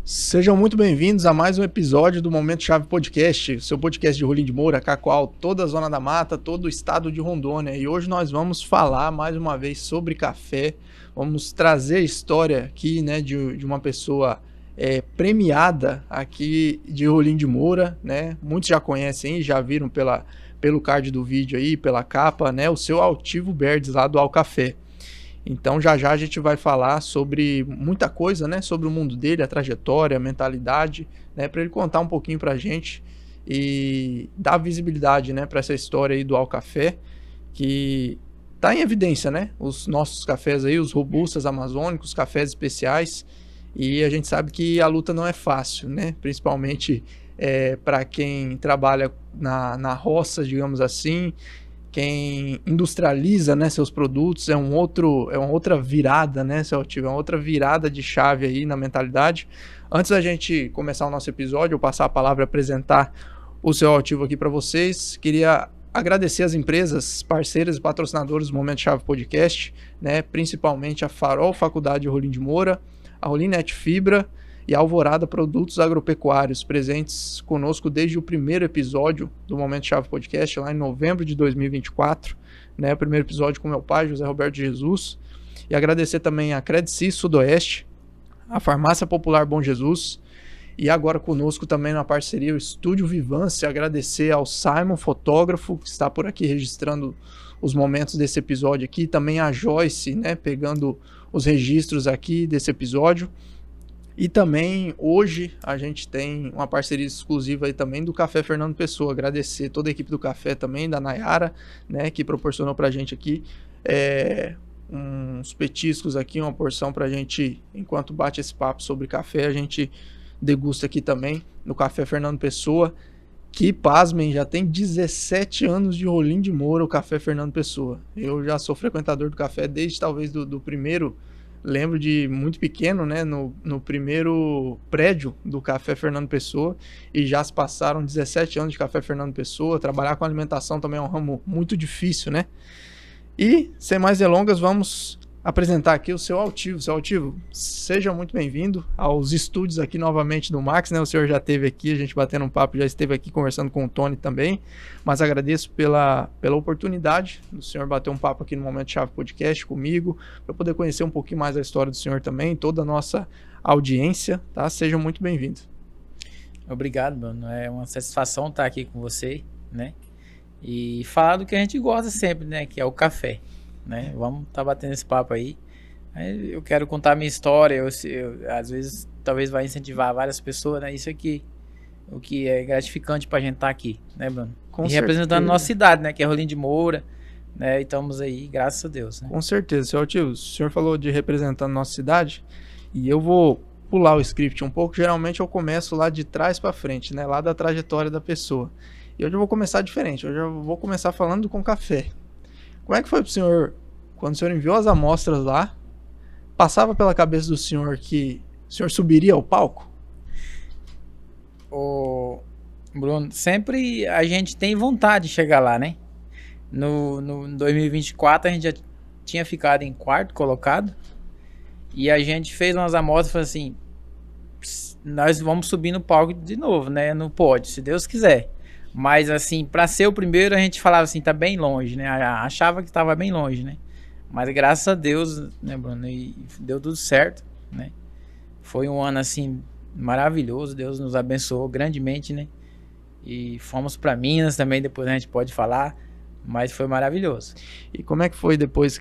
Sejam muito bem-vindos a mais um episódio do Momento Chave Podcast, seu podcast de Rolim de Moura, Cacoal, toda a Zona da Mata, todo o estado de Rondônia. E hoje nós vamos falar mais uma vez sobre café, vamos trazer a história aqui, né, de uma pessoa premiada aqui de Rolim de Moura, né? Muitos já conhecem, já viram pelo card do vídeo aí, pela capa, né, o seu Altivo Berdes lá do Alcafé. Então já a gente vai falar sobre muita coisa, né, sobre o mundo dele, a trajetória, a mentalidade, né, para ele contar um pouquinho pra gente e dar visibilidade, né, para essa história aí do Alcafé, que tá em evidência, né, os nossos cafés aí, os robustas amazônicos, cafés especiais, e a gente sabe que a luta não é fácil, né, principalmente para quem trabalha na roça, digamos assim. Quem industrializa, né, seus produtos é uma outra virada, né, seu Altivo, é uma outra virada de chave aí na mentalidade. Antes da gente começar o nosso episódio, eu passar a palavra e apresentar o seu Altivo aqui para vocês, queria agradecer as empresas parceiras e patrocinadores do Momento Chave Podcast, né, principalmente a Farol Faculdade Rolim de Moura, a Rolinete Fibra e a Alvorada Produtos Agropecuários, presentes conosco desde o primeiro episódio do Momento Chave Podcast, lá em novembro de 2024, né, o primeiro episódio com meu pai, José Roberto Jesus, e agradecer também a Credici Sudoeste, a Farmácia Popular Bom Jesus, e agora conosco também na parceria o Estúdio Vivância, agradecer ao Simon, fotógrafo, que está por aqui registrando os momentos desse episódio aqui, também a Joyce, né, pegando os registros aqui desse episódio. E também, hoje, a gente tem uma parceria exclusiva aí também do Café Fernando Pessoa. Agradecer toda a equipe do café também, da Nayara, né, que proporcionou pra gente aqui uns petiscos aqui, uma porção pra gente, enquanto bate esse papo sobre café, a gente degusta aqui também no Café Fernando Pessoa, que, pasmem, já tem 17 anos de Rolim de Moura, o Café Fernando Pessoa. Eu já sou frequentador do café desde talvez do primeiro... Lembro de muito pequeno, né, no primeiro prédio do Café Fernando Pessoa, e já se passaram 17 anos de Café Fernando Pessoa. Trabalhar com alimentação também é um ramo muito difícil, né? E, sem mais delongas, vamos apresentar aqui o seu Altivo. Seu Altivo, seja muito bem-vindo aos estúdios aqui novamente do Max, né? O senhor já esteve aqui, a gente batendo um papo, já esteve aqui conversando com o Tony também, mas agradeço pela oportunidade do senhor bater um papo aqui no Momento Chave Podcast comigo, para poder conhecer um pouquinho mais a história do senhor também, toda a nossa audiência, tá? Seja muito bem-vindo. Obrigado, mano. É uma satisfação estar aqui com você, né? E falar do que a gente gosta sempre, né? Que é o café, né? Vamos estar batendo esse papo aí. Eu quero contar a minha história. Às vezes, talvez vai incentivar várias pessoas, né? Isso aqui, o que é gratificante pra gente estar aqui, né, Bruno? Com e certeza. Representando a nossa cidade, né? Que é Rolim de Moura, né? E estamos aí, graças a Deus, né? Com certeza, seu Altivo. O senhor falou de representando a nossa cidade, e eu vou pular o script um pouco. Geralmente eu começo lá de trás para frente, né? Lá da trajetória da pessoa. E hoje eu vou começar diferente. Hoje eu vou começar falando com café. Como é que foi pro senhor, quando o senhor enviou as amostras lá, passava pela cabeça do senhor que o senhor subiria ao palco? Ô, Bruno, sempre a gente tem vontade de chegar lá, né? No 2024 a gente já tinha ficado em quarto colocado, e a gente fez umas amostras e falou assim: nós vamos subir no palco de novo, né? No pódio, se Deus quiser. Mas assim, para ser o primeiro a gente falava assim, tá bem longe, né? Achava que tava bem longe, né? Mas graças a Deus, né, Bruno? E deu tudo certo, né? Foi um ano assim maravilhoso, Deus nos abençoou grandemente, né? E fomos para Minas também, depois a gente pode falar, mas foi maravilhoso. E como é que foi depois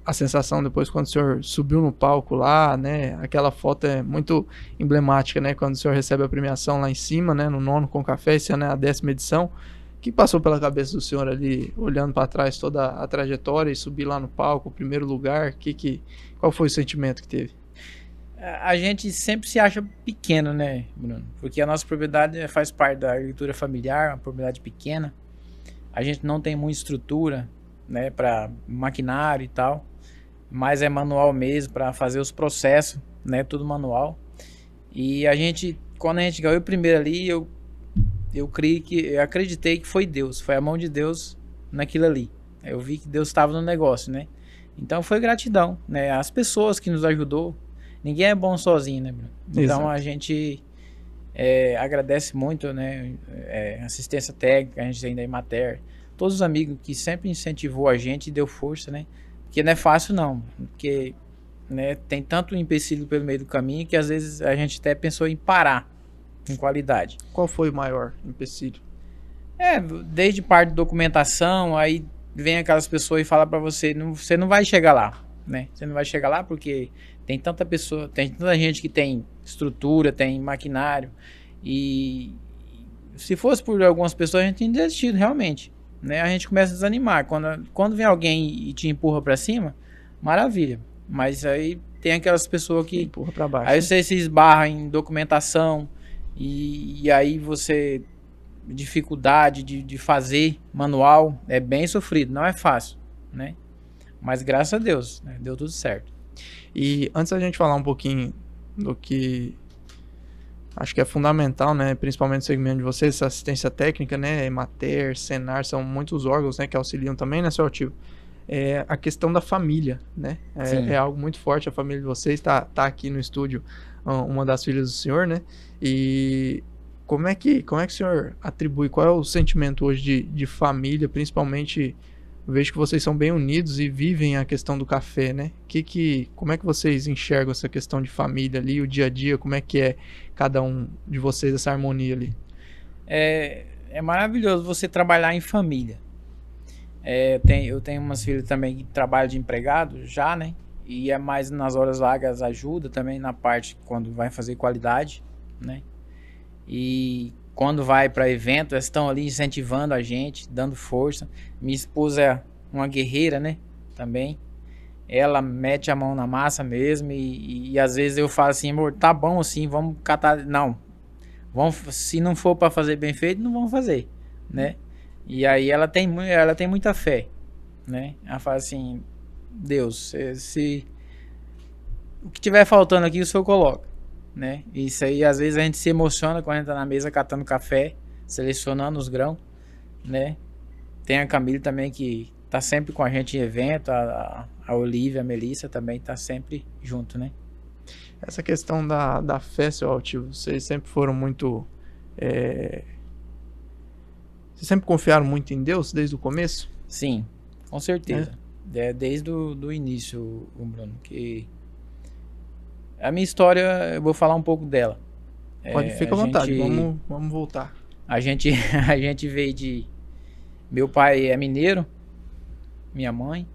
a sensação depois quando o senhor subiu no palco lá, né? Aquela foto é muito emblemática, né? Quando o senhor recebe a premiação lá em cima, né? No nono com café, esse ano é a 10ª edição. O que passou pela cabeça do senhor ali, olhando para trás toda a trajetória e subir lá no palco, o primeiro lugar? Qual foi o sentimento que teve? A gente sempre se acha pequeno, né, Bruno? Porque a nossa propriedade faz parte da agricultura familiar, uma propriedade pequena. A gente não tem muita estrutura, né, para maquinário e tal, mas é manual mesmo para fazer os processos, né, tudo manual. E quando a gente ganhou o primeiro ali, eu acreditei que foi Deus, foi a mão de Deus naquilo ali. Eu vi que Deus estava no negócio, né? Então foi gratidão, né? As pessoas que nos ajudou, ninguém é bom sozinho, né, Bruno? Então Exato. a gente agradece muito, né, assistência técnica, a gente tem da Emater, todos os amigos que sempre incentivou a gente e deu força, né? Porque não é fácil não, porque, né, tem tanto empecilho pelo meio do caminho que às vezes a gente até pensou em parar em qualidade. Qual foi o maior empecilho? Desde parte de documentação, aí vem aquelas pessoas e fala pra você, você não vai chegar lá, né? Você não vai chegar lá porque tem tanta pessoa, tem tanta gente que tem estrutura, tem maquinário, e se fosse por algumas pessoas a gente tinha desistido realmente, né? A gente começa a desanimar, quando vem alguém e te empurra pra cima, maravilha, mas aí tem aquelas pessoas que empurra pra baixo. aí você se esbarra em documentação e aí você dificuldade de fazer manual, é bem sofrido, não é fácil, né? Mas graças a Deus, né, deu tudo certo. E antes da gente falar um pouquinho do que acho que é fundamental, né, principalmente no segmento de vocês, essa assistência técnica, né, Emater, Senar, são muitos órgãos, né, que auxiliam também, né, seu Altivo? A questão da família, né, é algo muito forte, a família de vocês tá aqui no estúdio, uma das filhas do senhor, né, e como é que o senhor atribui, qual é o sentimento hoje de família, principalmente, eu vejo que vocês são bem unidos e vivem a questão do café, né? Como é que vocês enxergam essa questão de família ali, o dia a dia, como é que é cada um de vocês, essa harmonia ali? É maravilhoso você trabalhar em família. Eu tenho umas filhas também que trabalham de empregado já, né? E é mais nas horas vagas, ajuda também na parte quando vai fazer qualidade, né? E quando vai para evento, elas estão ali incentivando a gente, dando força. Minha esposa é uma guerreira, né? Também. Ela mete a mão na massa mesmo e às vezes eu falo assim, amor, tá bom assim, vamos catar. Não, se não for para fazer bem feito, não vamos fazer, né? E aí ela tem muita fé, né? Ela fala assim, Deus, se o que tiver faltando aqui o Senhor coloca, né? Isso aí às vezes a gente se emociona quando a gente tá na mesa catando café, selecionando os grãos, né? Tem a Camille também que tá sempre com a gente em evento, a Olivia, a Melissa também tá sempre junto, né? Essa questão da fé, seu Altivo, vocês sempre foram muito... Vocês sempre confiaram muito em Deus desde o começo? Sim, com certeza. Desde o início, Bruno, que a minha história, eu vou falar um pouco dela. Fica à vontade, vamos voltar. A gente veio de... Meu pai é mineiro, minha mãe,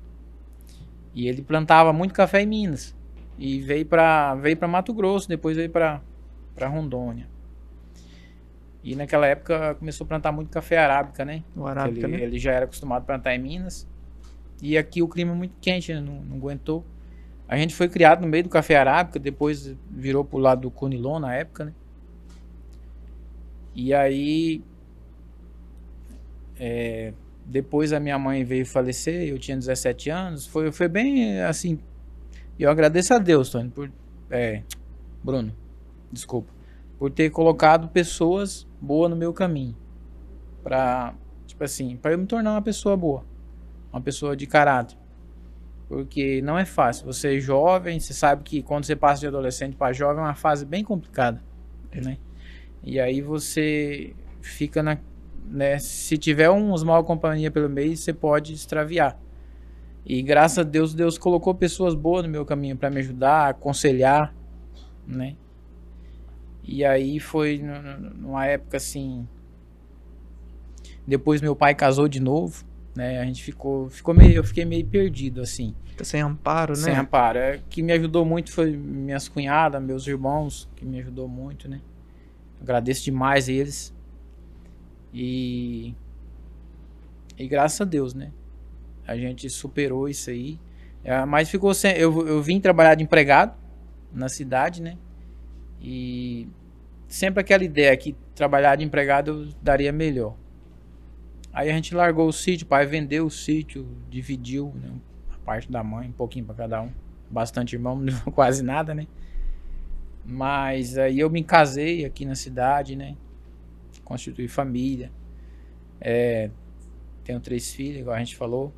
e ele plantava muito café em Minas. E veio para Mato Grosso, depois veio para Rondônia. E naquela época começou a plantar muito café arábica, né? O arábica, né? Ele já era acostumado a plantar em Minas. E aqui o clima é muito quente, né? Não aguentou. A gente foi criado no meio do café arábica, depois virou pro lado do Conilon na época, né? E aí... depois a minha mãe veio falecer, eu tinha 17 anos. Foi bem assim... Eu agradeço a Deus, Tony, Bruno, desculpa, por ter colocado pessoas boas no meu caminho. Pra eu me tornar uma pessoa boa. Uma pessoa de caráter. Porque não é fácil. Você é jovem, você sabe que quando você passa de adolescente para jovem é uma fase bem complicada, né? E aí você fica né? Se tiver uns mal companhia pelo meio, você pode extraviar. E graças a Deus, Deus colocou pessoas boas no meu caminho para me ajudar, aconselhar, né? E aí foi numa época assim... Depois meu pai casou de novo, né? A gente eu fiquei meio perdido, assim. Fica sem amparo, né? Sem amparo. Que me ajudou muito foi minhas cunhadas, meus irmãos, que me ajudou muito, né? Agradeço demais eles. E graças a Deus, né? A gente superou isso aí. Mas ficou sem... Eu vim trabalhar de empregado na cidade, né? E sempre aquela ideia que trabalhar de empregado eu daria melhor. Aí a gente largou o sítio, o pai vendeu o sítio, dividiu, né, a parte da mãe, um pouquinho para cada um. Bastante irmão, não deu quase nada, né? Mas aí eu me casei aqui na cidade, né? Constituí família. Tenho 3 filhos, igual a gente falou.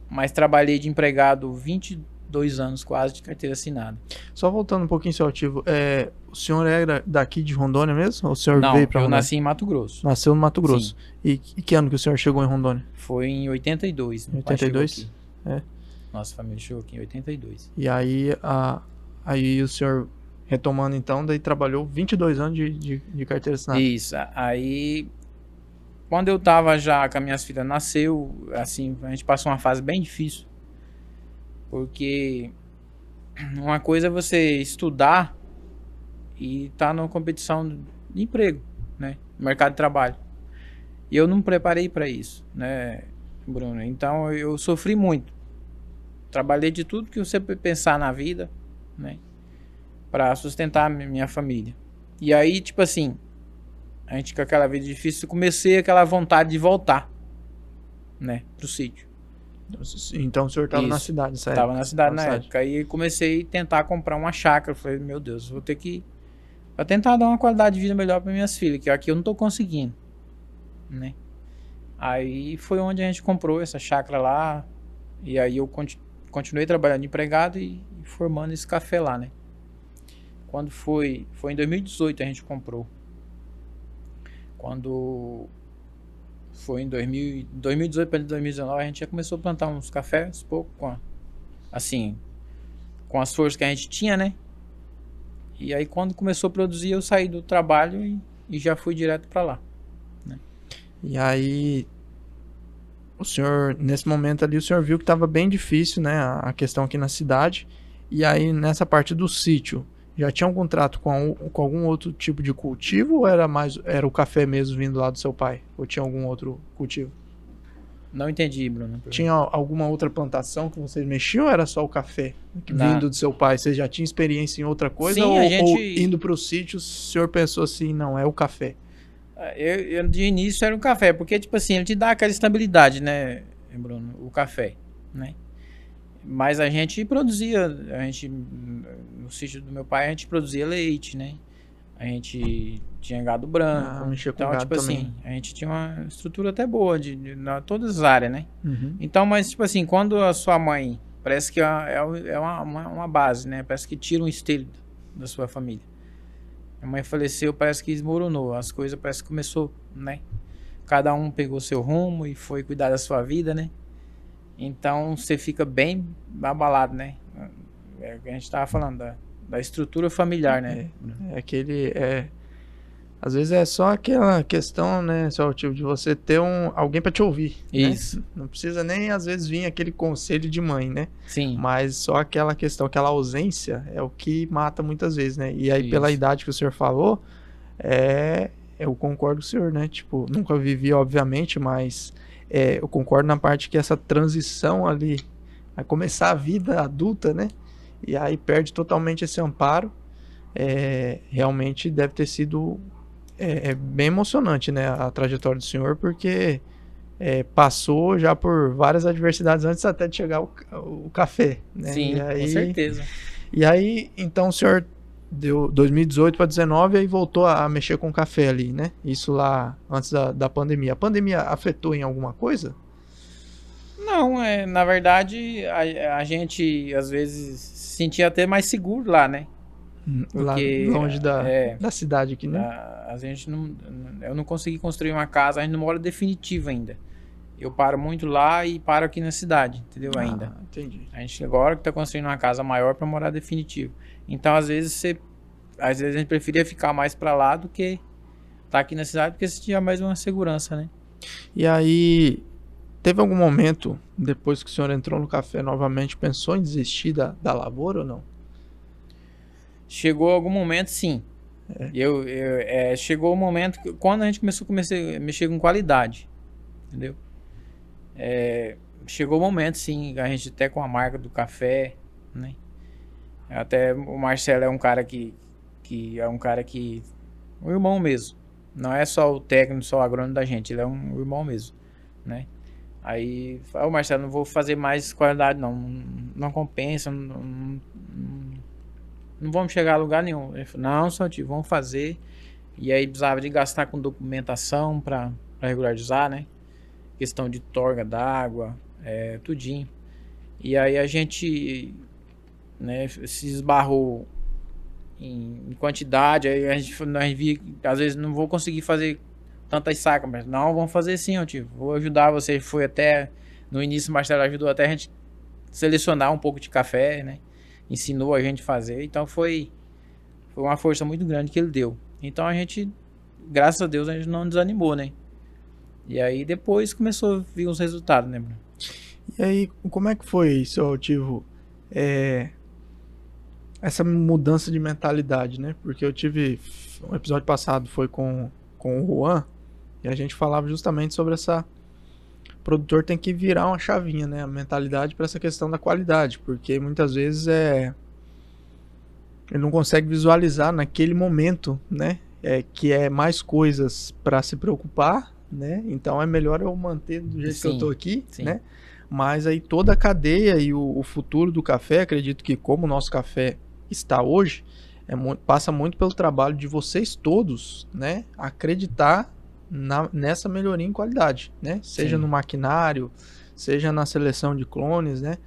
Mas trabalhei de empregado 2 anos quase de carteira assinada. Só voltando um pouquinho seu ativo, o senhor era daqui de Rondônia mesmo? Ou o senhor Não, veio para eu Rondônia? nasci em Mato Grosso. Nasceu no Mato Grosso. Sim. E que ano que o senhor chegou em Rondônia? Foi em 82. Meu pai 82? chegou aqui. É. Nossa família chegou aqui em 82. E aí, aí o senhor, retomando então, daí trabalhou 22 anos de carteira assinada. Isso. Aí, quando eu tava já com as minhas filhas nasceu, assim, a gente passou uma fase bem difícil. Porque uma coisa é você estudar e tá numa competição de emprego, né? No mercado de trabalho. E eu não me preparei para isso, né, Bruno? Então eu sofri muito. Trabalhei de tudo que você pensar na vida, né? Para sustentar a minha família. E aí, tipo assim, a gente com aquela vida difícil, eu comecei aquela vontade de voltar, né, pro sítio. Então o senhor estava na Isso. cidade nessa Tava época? na cidade na época. Aí comecei a tentar comprar uma chácara. Falei, meu Deus, vou ter que... Pra tentar dar uma qualidade de vida melhor para minhas filhas, que aqui eu não tô conseguindo, né? Aí foi onde a gente comprou essa chácara lá. E aí eu continuei trabalhando de empregado e formando esse café lá, né? Quando foi em 2018 a gente comprou. Quando foi em 2018 para 2019 a gente já começou a plantar uns cafés, pouco com as forças que a gente tinha, né? E aí quando começou a produzir eu saí do trabalho e já fui direto para lá, né? E aí, o senhor, nesse momento ali, o senhor viu que estava bem difícil, né, a questão aqui na cidade. E aí, nessa parte do sítio, já tinha um contrato com algum outro tipo de cultivo ou era o café mesmo vindo lá do seu pai? Ou tinha algum outro cultivo? Não entendi, Bruno. Tinha alguma outra plantação que vocês mexiam ou era só o café vindo do seu pai? Vocês já tinham experiência em outra coisa? Sim, ou indo para o sítio, o senhor pensou assim, não, é o café? Eu de início era um café, porque tipo assim, ele te dá aquela estabilidade, né, Bruno, o café, né? Mas a gente produzia, no sítio do meu pai, a gente produzia leite, né? A gente tinha gado branco. Mexia com então, gado tipo também. assim, a gente tinha uma estrutura até boa de todas as áreas, né? Uhum. Então, mas tipo assim, quando a sua mãe, parece que é uma base, né? Parece que tira um esteio da sua família. A mãe faleceu, parece que desmoronou. As coisas parece que começou, né? Cada um pegou seu rumo e foi cuidar da sua vida, né? Então você fica bem abalado, né? É o que a gente tava falando da estrutura familiar, né? Às vezes é só aquela questão, né, só tipo de você ter alguém para te ouvir. Isso. Né? Não precisa nem às vezes vir aquele conselho de mãe, né? Sim. Mas só aquela questão, aquela ausência é o que mata muitas vezes, né? E aí pela Isso. idade que o senhor falou, eu concordo com o senhor, né? Tipo, nunca vivi, obviamente, mas eu concordo na parte que essa transição ali, vai começar a vida adulta, né? E aí perde totalmente esse amparo. Realmente deve ter sido bem emocionante, né? A trajetória do senhor, porque passou já por várias adversidades antes até de chegar o café, né? Sim, e aí, com certeza. E aí, então o senhor deu 2018 para 2019 e aí voltou a mexer com café ali, né? Isso lá antes da pandemia. A pandemia afetou em alguma coisa? Não, na verdade, a gente às vezes se sentia até mais seguro lá, né? Porque, lá longe da cidade aqui, né? Eu não consegui construir uma casa, a gente não mora definitivo ainda. Eu paro muito lá e paro aqui na cidade, entendeu? Ainda. Entendi. A gente agora que tá construindo uma casa maior para morar definitivo. Então, às vezes a gente preferia ficar mais para lá do que tá aqui na cidade, porque você tinha mais uma segurança, né? E aí, teve algum momento, depois que o senhor entrou no café novamente, pensou em desistir da lavoura ou não? Chegou algum momento, sim. Chegou o momento que, quando a gente comecei a mexer com qualidade, entendeu? Chegou o momento, sim, a gente até com a marca do café, né? Até o Marcelo é um cara que um irmão mesmo. Não é só o técnico, só o agrônomo da gente, ele é um irmão mesmo, né? Aí, Marcelo, não vou fazer mais qualidade não compensa, não vamos chegar a lugar nenhum. Ele falou, não, só tio, vamos fazer. E aí precisava de gastar com documentação para regularizar, né? Questão de torga d'água, tudinho. E aí a gente né, se esbarrou em quantidade, aí nós via que às vezes não vou conseguir fazer tantas sacas, mas não, vamos fazer sim, eu tipo, vou ajudar você. Foi até, no início o Marcelo ajudou até a gente selecionar um pouco de café, né, ensinou a gente a fazer, então foi uma força muito grande que ele deu. Então a gente, graças a Deus, a gente não desanimou, né, e aí depois começou a vir os resultados, né, Bruno? E aí, como é que foi, seu Altivo, essa mudança de mentalidade, né? Porque eu tive, um episódio passado foi com o Juan, e a gente falava justamente sobre essa, o produtor tem que virar uma chavinha, né? A mentalidade para essa questão da qualidade, porque muitas vezes ele não consegue visualizar naquele momento, né? Que é mais coisas para se preocupar, né? Então é melhor eu manter do jeito que eu tô aqui, sim. né? Mas aí toda a cadeia e o futuro do café, acredito que como o nosso café está hoje, passa muito pelo trabalho de vocês todos, né? Acreditar nessa melhoria em qualidade, né? Seja Sim. no maquinário, seja na seleção de clones, né?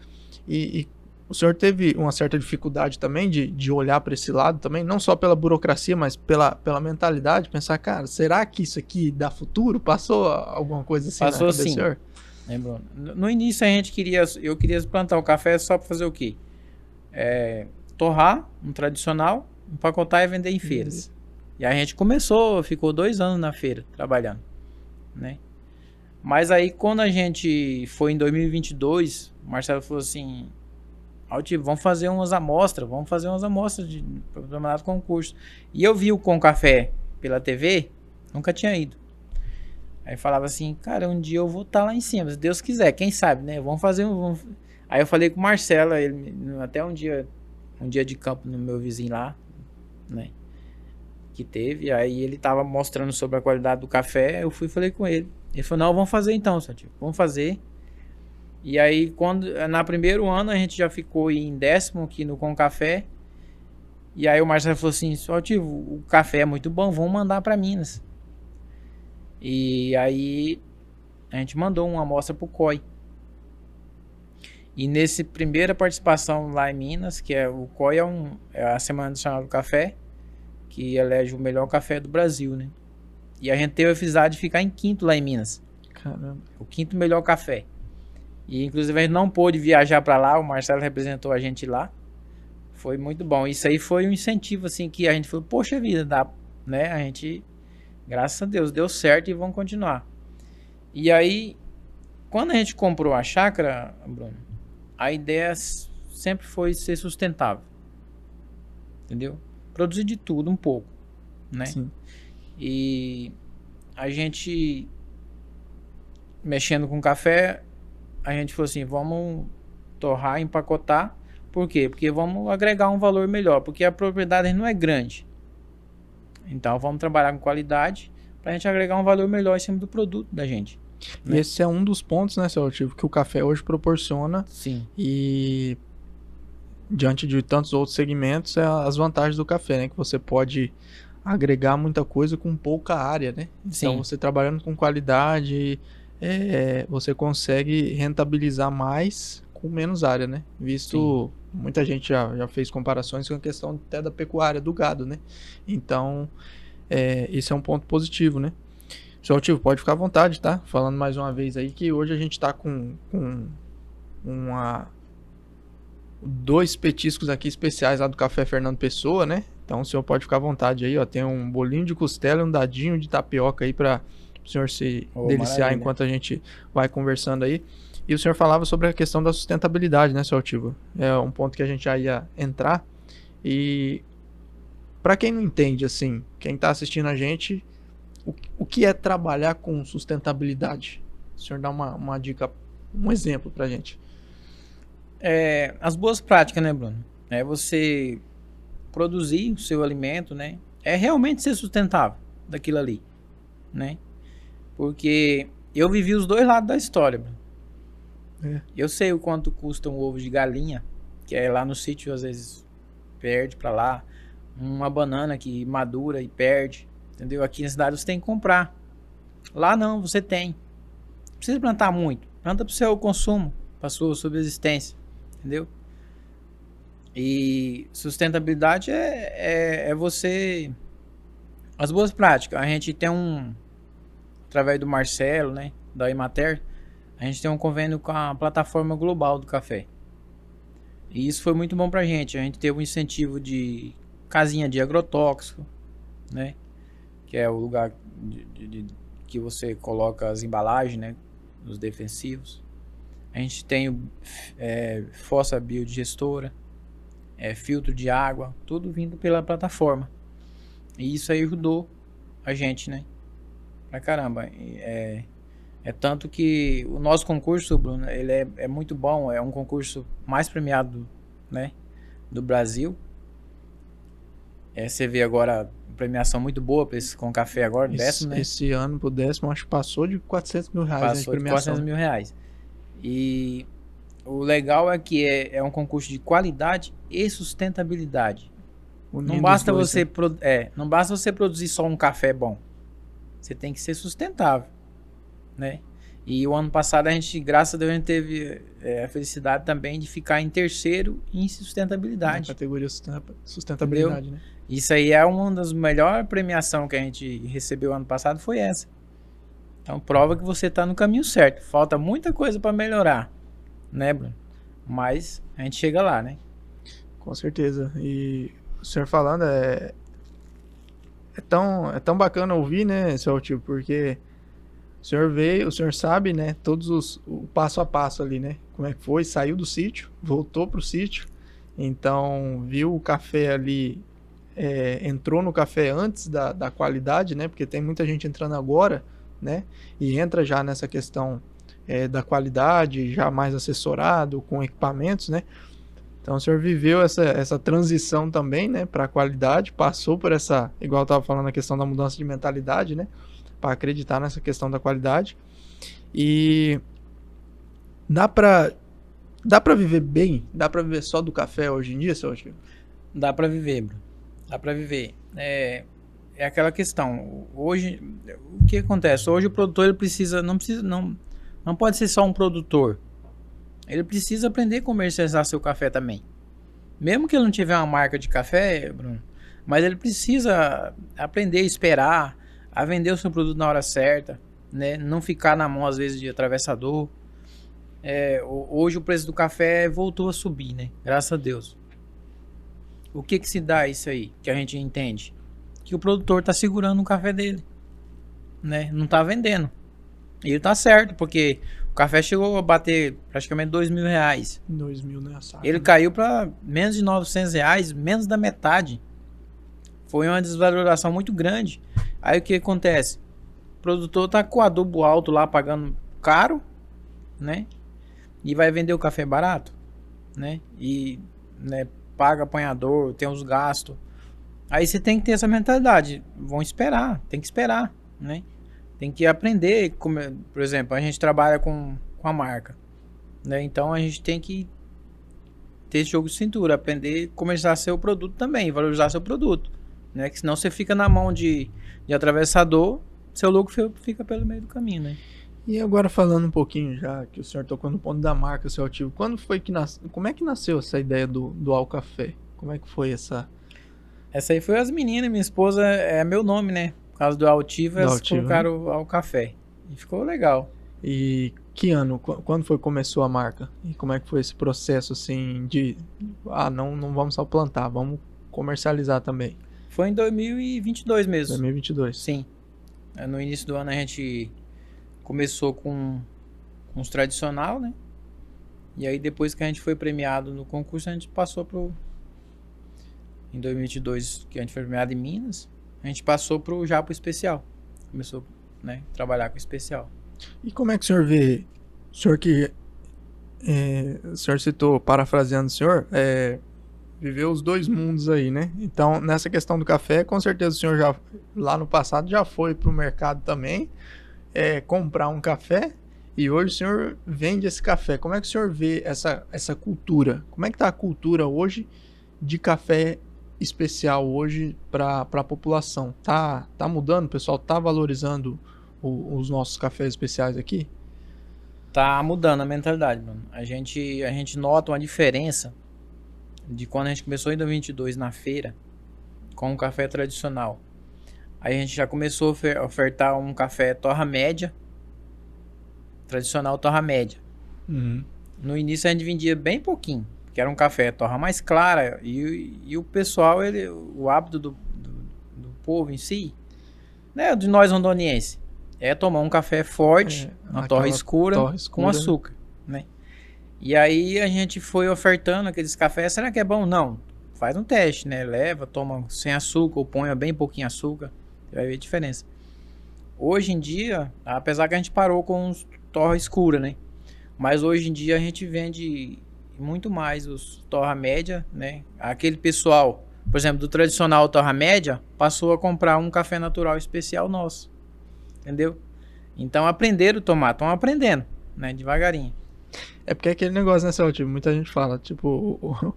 E o senhor teve uma certa dificuldade também de olhar para esse lado também, não só pela burocracia, mas pela mentalidade, pensar, cara, será que isso aqui dá futuro? Passou alguma coisa assim Passou na cabeça do sim. senhor? Bruno? No início eu queria plantar o café só para fazer o quê? Torrar, um tradicional, empacotar e vender em feiras. E a gente ficou 2 anos na feira trabalhando, né? Mas aí quando a gente foi em 2022, o Marcelo falou assim, Altivo, vamos fazer umas amostras de determinado concurso. E eu vi o Com Café pela TV, nunca tinha ido. Aí falava assim, cara, um dia eu vou estar lá em cima, se Deus quiser, quem sabe, né? Vamos fazer Aí eu falei com o Marcelo, ele até um dia de campo no meu vizinho lá, né? Que teve, aí ele tava mostrando sobre a qualidade do café, eu fui e falei com ele. Ele falou, não, vamos fazer então, Santiago, vamos fazer. E aí, na primeiro ano, a gente já ficou em 10º aqui no Com Café. E aí o Marcelo falou assim, Altivo, o café é muito bom, vamos mandar para Minas. E aí a gente mandou uma amostra pro COI. E nessa primeira participação lá em Minas, que o COI é a Semana Nacional do Café, que elege o melhor café do Brasil, né? E a gente teve a felicidade de ficar em 5º lá em Minas. Caramba. O 5º melhor café. E inclusive a gente não pôde viajar para lá, o Marcelo representou a gente lá. Foi muito bom. Isso aí foi um incentivo assim que a gente falou, poxa vida, dá, né? A gente, graças a Deus, deu certo e vamos continuar. E aí, quando a gente comprou a chácara, Bruno, a ideia sempre foi ser sustentável. Entendeu? Produzir de tudo um pouco, né? Sim. E a gente, mexendo com café, a gente falou assim, vamos torrar, empacotar. Por quê? Porque vamos agregar um valor melhor, porque a propriedade não é grande. Então vamos trabalhar com qualidade para a gente agregar um valor melhor em cima do produto da gente. E esse é um dos pontos, né, seu Altivo, que o café hoje proporciona. Sim. E diante de tantos outros segmentos, as vantagens do café, né? Que você pode agregar muita coisa com pouca área, né? Então, você trabalhando com qualidade, você consegue rentabilizar mais com menos área, né? Visto, muita gente já fez comparações com a questão até da pecuária, do gado, né? Então, esse é um ponto positivo, né? Seu Altivo, pode ficar à vontade, tá? Falando mais uma vez aí que hoje a gente tá com 2 petiscos aqui especiais lá do Café Fernando Pessoa, né? Então o senhor pode ficar à vontade aí, ó. Tem um bolinho de costela e um dadinho de tapioca aí para o senhor se deliciar maravilha. Enquanto a gente vai conversando aí. E o senhor falava sobre a questão da sustentabilidade, né, seu Altivo? É um ponto que a gente já ia entrar. E para quem não entende, assim, quem tá assistindo a gente, o que é trabalhar com sustentabilidade? O senhor dá uma dica, um exemplo pra gente. As boas práticas, né, Bruno? É você produzir o seu alimento, né? É realmente ser sustentável daquilo ali, né? Porque eu vivi os 2 lados da história, Bruno. Eu sei o quanto custa um ovo de galinha, que é lá no sítio, às vezes perde pra lá. Uma banana que madura e perde, entendeu? Aqui na cidade você tem que comprar. Lá não, você tem. Não precisa plantar muito. Planta pro seu consumo, pra sua subsistência. Entendeu? E sustentabilidade é você... As boas práticas. A gente tem através do Marcelo, né, da Emater, a gente tem um convênio com a plataforma global do café. E isso foi muito bom pra gente. A gente teve um incentivo de casinha de agrotóxico, né, que é o lugar que você coloca as embalagens, né, os defensivos. A gente tem fossa biodigestora, filtro de água, tudo vindo pela plataforma. E isso aí ajudou a gente, né? Pra caramba. É tanto que o nosso concurso, Bruno, ele é muito bom. É um concurso mais premiado, né, do Brasil. Você vê agora premiação muito boa pra esse com café agora, décimo, né? Esse ano pro décimo, acho que passou de 400 mil reais, né, de Passou de premiação. 400 mil reais. E o legal é que é um concurso de qualidade e sustentabilidade. Unindo Não basta os dois, né? não basta você produzir só um café bom. Você tem que ser sustentável, né? E o ano passado a gente, graças a Deus, a gente teve a felicidade também de ficar em terceiro em Na sustentabilidade. categoria sustentabilidade, né? Isso aí é uma das melhores premiações que a gente recebeu ano passado, foi essa. Então prova que você está no caminho certo. Falta muita coisa para melhorar, né, Bruno? Mas a gente chega lá, né? Com certeza. E o senhor falando é tão bacana ouvir, né, seu tio, porque o senhor veio, o senhor sabe, né, o passo a passo ali, né? Como é que foi? Saiu do sítio, voltou pro sítio, então viu o café ali, entrou no café antes da qualidade, né? Porque tem muita gente entrando agora, né? E entra já nessa questão da qualidade, já mais assessorado, com equipamentos, né? Então o senhor viveu essa transição também, né, para a qualidade, passou por essa, igual eu estava falando, a questão da mudança de mentalidade, né, para acreditar nessa questão da qualidade. E dá para viver bem, dá para viver só do café hoje em dia, seu tio? Dá para viver, Bruno. Dá para viver. É aquela questão. Hoje, o que acontece? Hoje o produtor ele não pode ser só um produtor. Ele precisa aprender a comercializar seu café também. Mesmo que ele não tiver uma marca de café, Bruno, mas ele precisa aprender a esperar, a vender o seu produto na hora certa, né? Não ficar na mão às vezes de atravessador. Hoje o preço do café voltou a subir, né? Graças a Deus. O que se dá isso aí que a gente entende? Que o produtor está segurando o café dele, né? Não está vendendo. E ele tá certo, porque o café chegou a bater praticamente R$2.000. 2.000, né, a saca, Ele né? caiu para menos de R$900, menos da metade. Foi uma desvalorização muito grande. Aí o que acontece? O produtor tá com o adubo alto lá, pagando caro, né? E vai vender o café barato, né? E, né, paga apanhador, tem os gastos. Aí você tem que ter essa mentalidade. Vão esperar, tem que esperar, né? Tem que aprender, por exemplo, a gente trabalha com a marca, né? Então a gente tem que ter esse jogo de cintura, aprender a comercializar seu produto também, valorizar seu produto, né? Que senão você fica na mão de atravessador, seu lucro fica pelo meio do caminho, né? E agora falando um pouquinho já, que o senhor tocou no ponto da marca, seu ativo, quando foi que como é que nasceu essa ideia do Al Café? Como é que foi essa... Essa aí foi as meninas, minha esposa é meu nome, né? Por causa do Altivo, elas colocaram ao café. E ficou legal. E que ano? Quando foi que começou a marca? E como é que foi esse processo, assim, de... não vamos só plantar, vamos comercializar também. Foi em 2022 mesmo. 2022. Sim. No início do ano a gente começou com os tradicional, né? E aí depois que a gente foi premiado no concurso, a gente passou em 2022, que a gente foi premiado em Minas, a gente passou já pro especial. Começou, né, a trabalhar com especial. E como é que o senhor vê, o senhor o senhor citou, parafraseando o senhor, viveu os dois mundos aí, né? Então, nessa questão do café, com certeza o senhor já, lá no passado, já foi pro mercado também, comprar um café, e hoje o senhor vende esse café. Como é que o senhor vê essa cultura? Como é que tá a cultura hoje de café especial hoje para a população? Tá mudando? O pessoal tá valorizando os nossos cafés especiais aqui? Tá mudando a mentalidade, mano. A gente nota uma diferença de quando a gente começou em 2022 na feira, com um café tradicional. Aí a gente já começou a ofertar um café torra média, tradicional torra média. Uhum. No início a gente vendia bem pouquinho, que era um café torra mais clara, e o pessoal, o hábito do povo em si, né, de nós rondonienses, é tomar um café forte, uma torra escura com açúcar, né? E aí a gente foi ofertando aqueles cafés. Será que é bom? Não. Faz um teste, né? Leva, toma sem açúcar ou ponha bem pouquinho açúcar. Você vai ver a diferença. Hoje em dia, apesar que a gente parou com os torra escura, né? Mas hoje em dia a gente vende muito mais os torra média, né? Aquele pessoal, por exemplo, do tradicional torra média, passou a comprar um café natural especial nosso. Entendeu? Então aprenderam a tomar, estão aprendendo, né? Devagarinho. É porque é aquele negócio, né, Celso? Muita gente fala, tipo,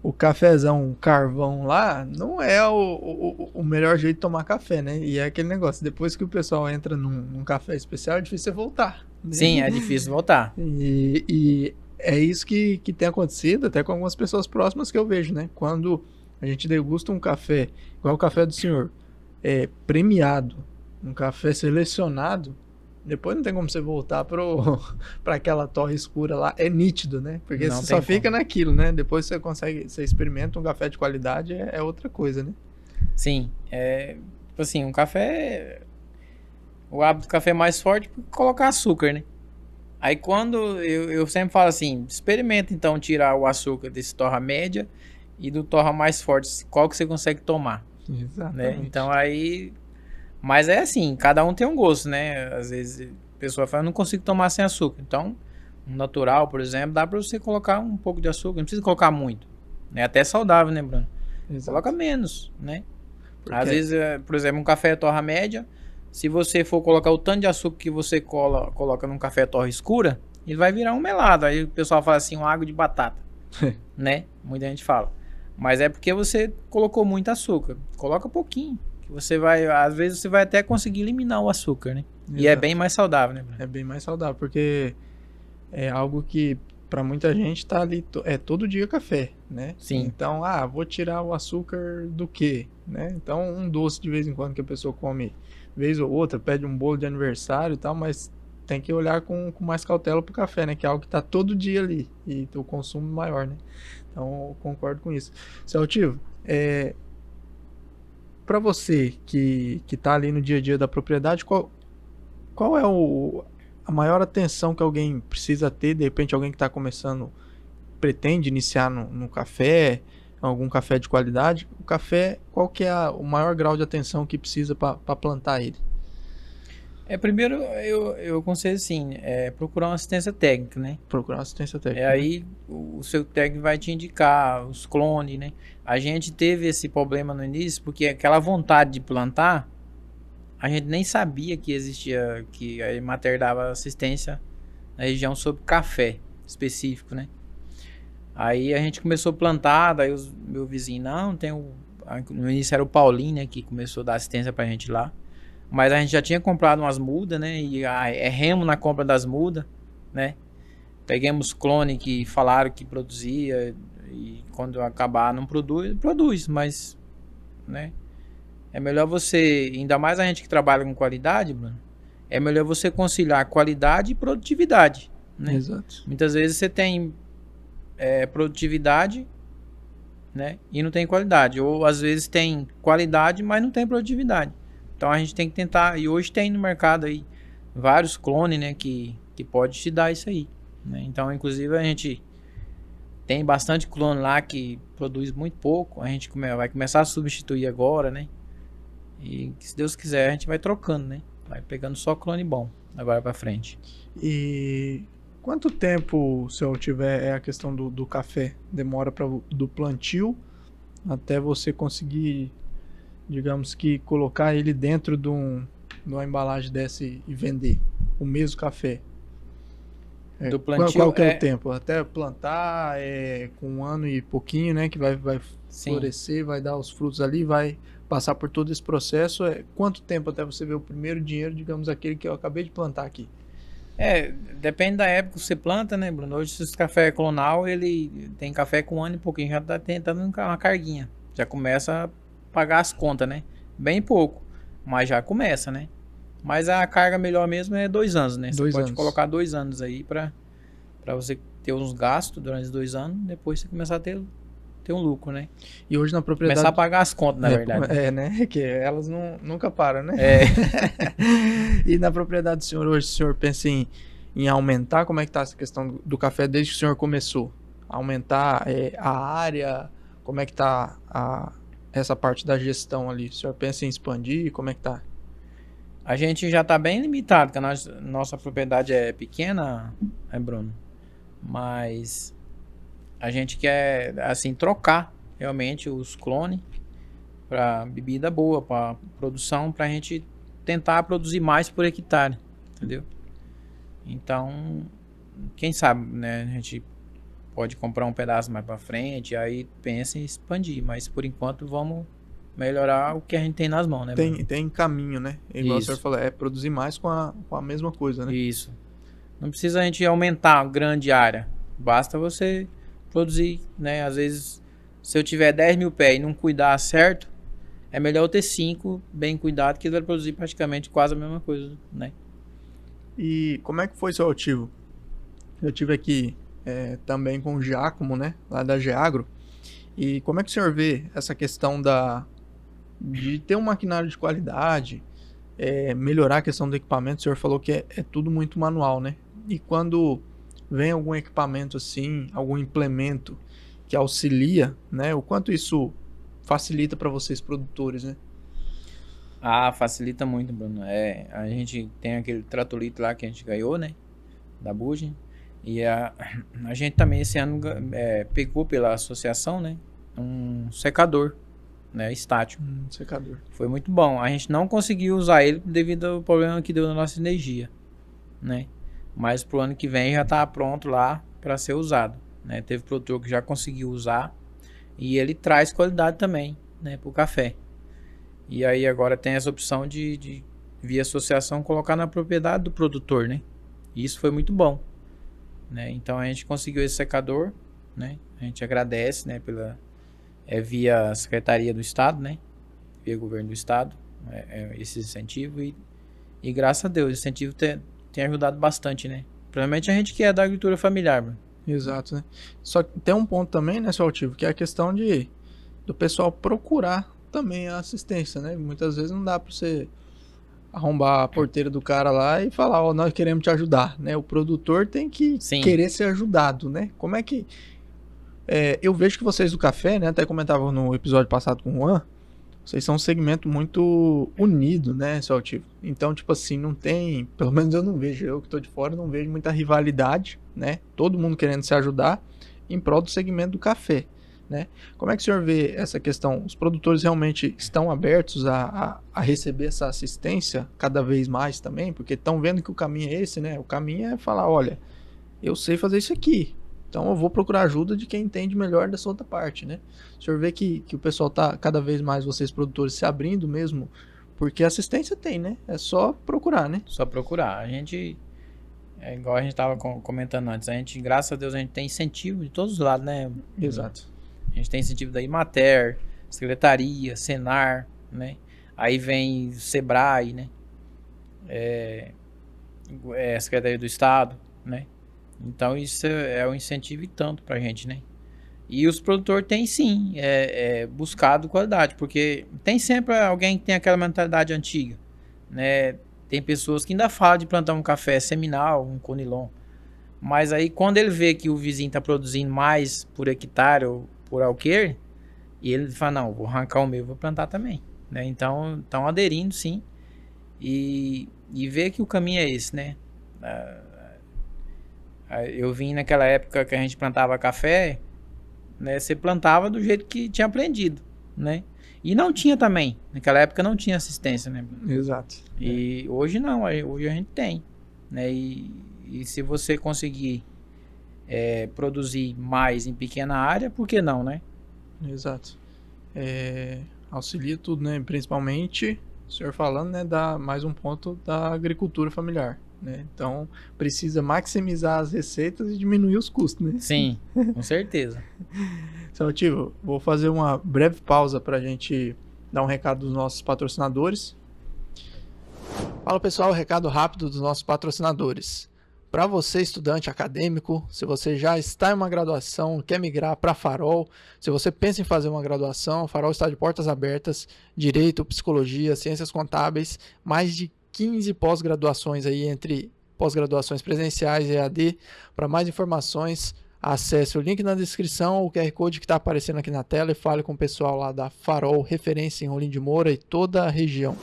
o cafezão, o carvão lá, não é o melhor jeito de tomar café, né? E é aquele negócio, depois que o pessoal entra num café especial, é difícil você voltar. Né? Sim, é difícil voltar. E é isso que tem acontecido até com algumas pessoas próximas que eu vejo, né? Quando a gente degusta um café, igual o café do senhor, premiado, um café selecionado, depois não tem como você voltar pra aquela torre escura lá. É nítido, né? Porque Não você tem só fica como. naquilo, né? Depois você experimenta um café de qualidade, é outra coisa, né? Sim, tipo assim, um café, o hábito do café é mais forte é colocar açúcar, né? Aí quando eu sempre falo assim, experimenta então tirar o açúcar desse torra média e do torra mais forte, qual que você consegue tomar, né? Exatamente. Então aí, mas é assim, cada um tem um gosto, né? Às vezes a pessoa fala, eu não consigo tomar sem açúcar. Então, um natural, por exemplo, dá pra você colocar um pouco de açúcar, não precisa colocar muito, né? Até saudável, né, Bruno? Exato. Coloca menos, né? Porque- Às vezes, por exemplo, um café torra média, se você for colocar o tanto de açúcar que você coloca num café torra escura, ele vai virar um melado. Aí o pessoal fala assim, uma água de batata, né? Muita gente fala. Mas é porque você colocou muito açúcar. Coloca pouquinho, que você vai, às vezes você vai até conseguir eliminar o açúcar, né? E é Exato. bem mais saudável, né, Bruno? É bem mais saudável, porque é algo que pra muita gente tá ali, todo dia café, né? Sim. Então, vou tirar o açúcar do quê? Né? Então, um doce de vez em quando que a pessoa come, vez ou outra, pede um bolo de aniversário e tal, mas tem que olhar com mais cautela pro café, né? Que é algo que tá todo dia ali e o consumo maior, né? Então, eu concordo com isso. Celtivo, pra você que tá ali no dia a dia da propriedade, qual é a maior atenção que alguém precisa ter, de repente alguém que está começando, pretende iniciar no café, algum café de qualidade, o café, qual que é o maior grau de atenção que precisa para plantar ele? Primeiro, eu aconselho assim, procurar uma assistência técnica, né? Procurar assistência técnica. Aí o seu técnico vai te indicar os clones, né? A gente teve esse problema no início, porque aquela vontade de plantar, a gente nem sabia que existia, que a Emater dava assistência na região sobre café específico, né? Aí a gente começou a plantar, daí meu vizinho, não, no início era o Paulinho, né, que começou a dar assistência pra gente lá. Mas a gente já tinha comprado umas mudas, né, e erremos na compra das mudas, né? Peguemos clone que falaram que produzia, e quando acabar não produz, mas, né? É melhor você, ainda mais a gente que trabalha com qualidade, Bruno, é melhor você conciliar qualidade e produtividade, né? Exato. Muitas vezes você tem produtividade, né, e não tem qualidade, ou às vezes tem qualidade, mas não tem produtividade. Então a gente tem que tentar, e hoje tem no mercado aí vários clones, né, que pode te dar isso aí, né? Então, inclusive, a gente tem bastante clone lá que produz muito pouco, a gente vai começar a substituir agora, né? E se Deus quiser, a gente vai trocando, né? Vai pegando só clone bom agora pra frente. E quanto tempo, se eu tiver, a questão do café? Demora do plantio até você conseguir, digamos que, colocar ele dentro de uma embalagem dessa e vender o mesmo café? Do plantio, qual que é o tempo? Até plantar, com 1 ano e pouquinho, né? Que vai Sim. florescer, vai dar os frutos ali, vai passar por todo esse processo. Quanto tempo até você ver o primeiro dinheiro, digamos, aquele que eu acabei de plantar aqui? Depende da época que você planta, né, Bruno? Hoje, esse café clonal, ele tem café com um ano e pouquinho, já tá tentando uma carguinha. Já começa a pagar as contas, né? Bem pouco, mas já começa, né? Mas a carga melhor mesmo é 2 anos, né? Você 2 pode anos. colocar 2 anos aí pra você ter uns gastos durante os 2 anos, depois você começar a ter um lucro, né? E hoje na propriedade... Começar a pagar as contas, na verdade. né? Que elas nunca param, né? É. E na propriedade do senhor hoje, o senhor pensa em aumentar? Como é que tá essa questão do café desde que o senhor começou? Aumentar a área? Como é que tá essa parte da gestão ali? O senhor pensa em expandir? Como é que tá? A gente já tá bem limitado, porque a nossa propriedade é pequena, Bruno? Mas a gente quer, assim, trocar realmente os clones para bebida boa, para produção, para a gente tentar produzir mais por hectare, entendeu? Então, quem sabe, né? A gente pode comprar um pedaço mais para frente, aí pensa em expandir, mas por enquanto vamos melhorar o que a gente tem nas mãos, né? Tem caminho, né? Igual Isso. o senhor falou, produzir mais com a mesma coisa, né? Isso. Não precisa a gente aumentar a grande área, basta você produzir, né? Às vezes, se eu tiver 10 mil pés e não cuidar certo, é melhor eu ter 5 bem cuidado, que ele vai produzir praticamente quase a mesma coisa, né? E como é que foi seu ativo? Eu tive aqui também com o Giacomo, né? Lá da Geagro. E como é que o senhor vê essa questão de ter um maquinário de qualidade, melhorar a questão do equipamento? O senhor falou que é tudo muito manual, né? E quando vem algum equipamento assim, algum implemento que auxilia, né? O quanto isso facilita para vocês produtores, né? Facilita muito, Bruno. A gente tem aquele tratolito lá que a gente ganhou, né? Da Bugen. E a gente também esse ano pegou pela associação, né? Um secador, né? Estático. Secador. Foi muito bom. A gente não conseguiu usar ele devido ao problema que deu na nossa energia, né? Mas pro ano que vem já tá pronto lá para ser usado, né? Teve produtor que já conseguiu usar e ele traz qualidade também, né? Pro café. E aí agora tem essa opção de via associação colocar na propriedade do produtor, né? E isso foi muito bom, né? Então a gente conseguiu esse secador, né? A gente agradece, né? Via Secretaria do Estado, né? Via Governo do Estado, esse incentivo e graças a Deus, esse incentivo tem ajudado bastante, né? Provavelmente a gente que é da agricultura familiar, mano. Exato, né? Só que tem um ponto também, né, seu Altivo, que é a questão do pessoal procurar também a assistência, né? Muitas vezes não dá para você arrombar a porteira do cara lá e falar, nós queremos te ajudar, né? O produtor tem que querer ser ajudado, né? Como é que... eu vejo que vocês do café, né? Até comentavam no episódio passado com o Juan, vocês são um segmento muito unido, né, seu Altivo? Então, tipo assim, não tem... Pelo menos eu não vejo, eu que tô de fora, não vejo muita rivalidade, né? Todo mundo querendo se ajudar em prol do segmento do café, né? Como é que o senhor vê essa questão? Os produtores realmente estão abertos a receber essa assistência cada vez mais também? Porque estão vendo que o caminho é esse, né? O caminho é falar, olha, eu sei fazer isso aqui, então eu vou procurar ajuda de quem entende melhor dessa outra parte, né? O senhor vê que o pessoal tá cada vez mais, vocês produtores, se abrindo mesmo, porque assistência tem, né? É só procurar, né? Só procurar. A gente, igual a gente tava comentando antes, a gente, graças a Deus, a gente tem incentivo de todos os lados, né? Exato. A gente tem incentivo da Imater, Secretaria, Senar, né? Aí vem Sebrae, né? Secretaria do Estado, né? Então isso é um incentivo e tanto pra gente, né? E os produtores têm sim buscado qualidade, porque tem sempre alguém que tem aquela mentalidade antiga, né? Tem pessoas que ainda falam de plantar um café seminal, um conilon, mas aí quando ele vê que o vizinho tá produzindo mais por hectare ou por alqueire, e ele fala, não, vou arrancar o meu, vou plantar também, né? Então estão aderindo sim e ver que o caminho é esse, né? Eu vim naquela época que a gente plantava café, né? Você plantava do jeito que tinha aprendido, né? E não tinha também, naquela época não tinha assistência, né? Exato. E hoje não, hoje a gente tem, né? E se você conseguir produzir mais em pequena área, por que não, né? Exato. Auxilia tudo, né? Principalmente, o senhor falando, né? Mais um ponto da agricultura familiar. né? Então, precisa maximizar as receitas e diminuir os custos, né? Sim, com certeza. Saltivo, vou fazer uma breve pausa para a gente dar um recado dos nossos patrocinadores. Fala pessoal, recado rápido dos nossos patrocinadores. Para você, estudante acadêmico, se você já está em uma graduação, quer migrar para Farol, se você pensa em fazer uma graduação, Farol está de portas abertas, Direito, Psicologia, Ciências Contábeis, mais de 15 pós-graduações aí, entre pós-graduações presenciais e EAD. Para mais informações, acesse o link na descrição, o QR Code que está aparecendo aqui na tela e fale com o pessoal lá da Farol, referência em Rolim de Moura e toda a região.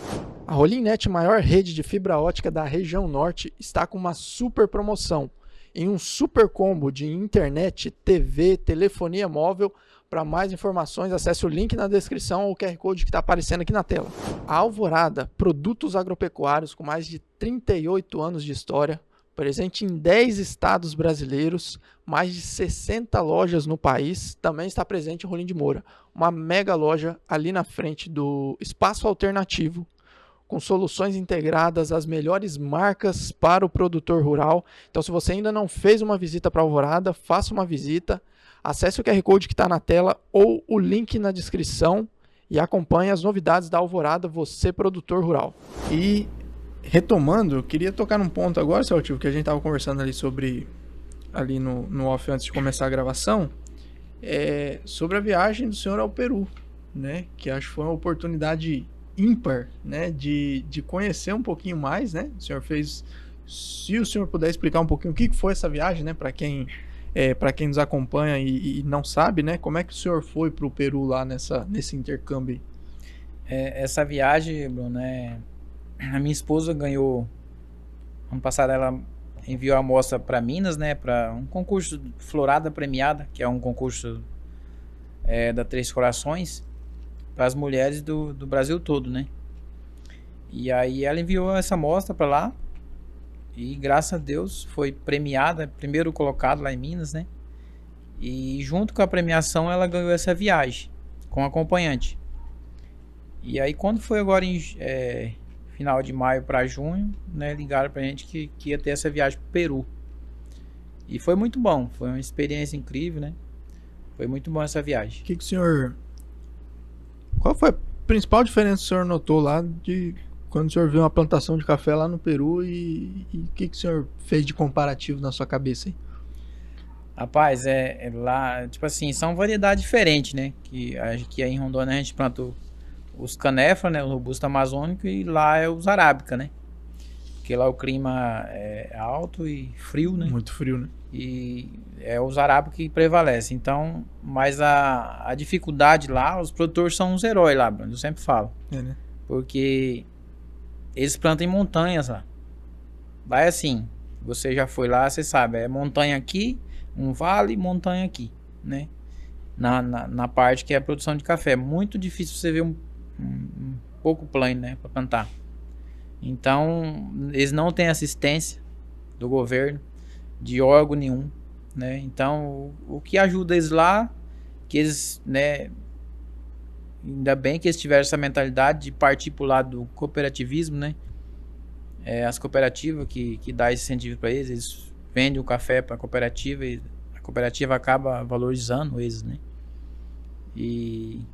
A Rolimnet, maior rede de fibra ótica da região norte, está com uma super promoção. Em um super combo de internet, TV, telefonia móvel. Para mais informações, acesse o link na descrição ou o QR Code que está aparecendo aqui na tela. A Alvorada, produtos agropecuários com mais de 38 anos de história, presente em 10 estados brasileiros, mais de 60 lojas no país, também está presente em Rolim de Moura. Uma mega loja ali na frente do Espaço Alternativo, com soluções integradas, as melhores marcas para o produtor rural. Então, se você ainda não fez uma visita para a Alvorada, faça uma visita, acesse o QR Code que está na tela ou o link na descrição e acompanhe as novidades da Alvorada, você produtor rural. E retomando, eu queria tocar num ponto agora, Celtivo, que a gente estava conversando ali sobre, ali no off antes de começar a gravação, sobre a viagem do senhor ao Peru, né? Que acho que foi uma oportunidade ímpar, né, de conhecer um pouquinho mais, né? O senhor fez, se o senhor puder explicar um pouquinho o que foi essa viagem, né, para quem nos acompanha e não sabe, né, como é que o senhor foi para o Peru lá nesse intercâmbio? Essa viagem, Bruno, a minha esposa ganhou, ano passado ela enviou a amostra para Minas, né, para um concurso Florada Premiada, que é um concurso da Três Corações, para as mulheres do Brasil todo, né? E aí ela enviou essa amostra para lá e graças a Deus foi premiada, primeiro colocado lá em Minas, né? E junto com a premiação ela ganhou essa viagem com acompanhante. E aí quando foi agora em final de maio para junho, né, ligaram pra gente que ia ter essa viagem pro Peru. E foi muito bom, foi uma experiência incrível, né? Foi muito bom essa viagem. O que o senhor... Qual foi a principal diferença que o senhor notou lá de quando o senhor viu uma plantação de café lá no Peru e o que o senhor fez de comparativo na sua cabeça aí? Rapaz, lá, tipo assim, são variedades diferentes, né? Que aqui em Rondônia a gente plantou os canéfora, né? O robusto amazônico, e lá é os arábica, né? Porque lá o clima é alto e frio, né? Muito frio, né? E é os arábicas que prevalecem. Então, mas a dificuldade lá, os produtores são uns heróis lá, Bruno, eu sempre falo. Né? Porque eles plantam em montanhas lá. Lá é assim, você já foi lá, você sabe, é montanha aqui, um vale, montanha aqui, né? Na parte que é a produção de café. É muito difícil você ver um pouco plano, né, para plantar. Então, eles não têm assistência do governo, de órgão nenhum, né? Então, o que ajuda eles lá, que eles, né, ainda bem que eles tiveram essa mentalidade de partir pro lado do cooperativismo, né? As cooperativas que dá esse incentivo para eles, eles vendem o café para a cooperativa e a cooperativa acaba valorizando eles, né? E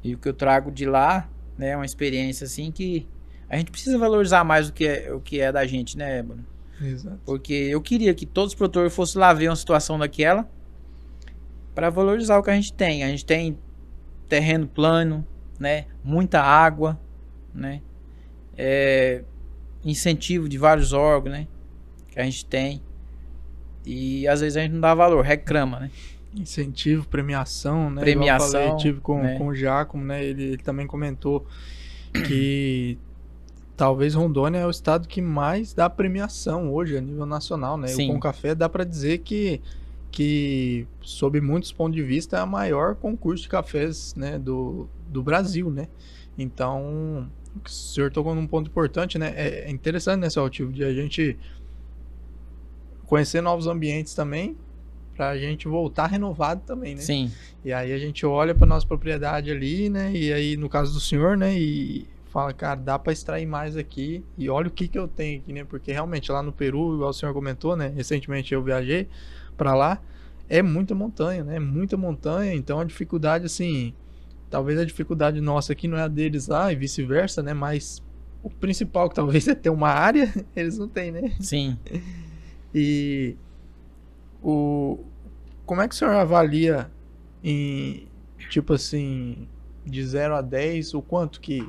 o que eu trago de lá, né, é uma experiência assim que a gente precisa valorizar mais o que é da gente, né, Bruno? Exato. Porque eu queria que todos os produtores fossem lá ver uma situação daquela para valorizar o que a gente tem. A gente tem terreno plano, né? Muita água, né? Incentivo de vários órgãos, né? Que a gente tem. E às vezes a gente não dá valor, reclama, né? Incentivo, premiação, né? Premiação, igual eu falei, tive né? com o Giacomo, né? Ele também comentou que talvez Rondônia é o estado que mais dá premiação hoje a nível nacional, né? Sim. O Concafé dá para dizer que, sob muitos pontos de vista, é o maior concurso de cafés, né, do Brasil, né? Então, o senhor tocou num ponto importante, né? É interessante, né, Saltivo, de a gente conhecer novos ambientes também, pra gente voltar renovado também, né? Sim. E aí a gente olha pra nossa propriedade ali, né? E aí, no caso do senhor, né? E fala, cara, dá para extrair mais aqui e olha o que eu tenho aqui, né? Porque realmente lá no Peru, igual o senhor comentou, né? Recentemente eu viajei para lá, é muita montanha, né? Muita montanha, então a dificuldade, assim, talvez a dificuldade nossa aqui não é a deles lá e vice-versa, né? Mas o principal que talvez é ter uma área, eles não têm, né? Sim. E o, como é que o senhor avalia em, tipo assim, de 0 a 10, o quanto que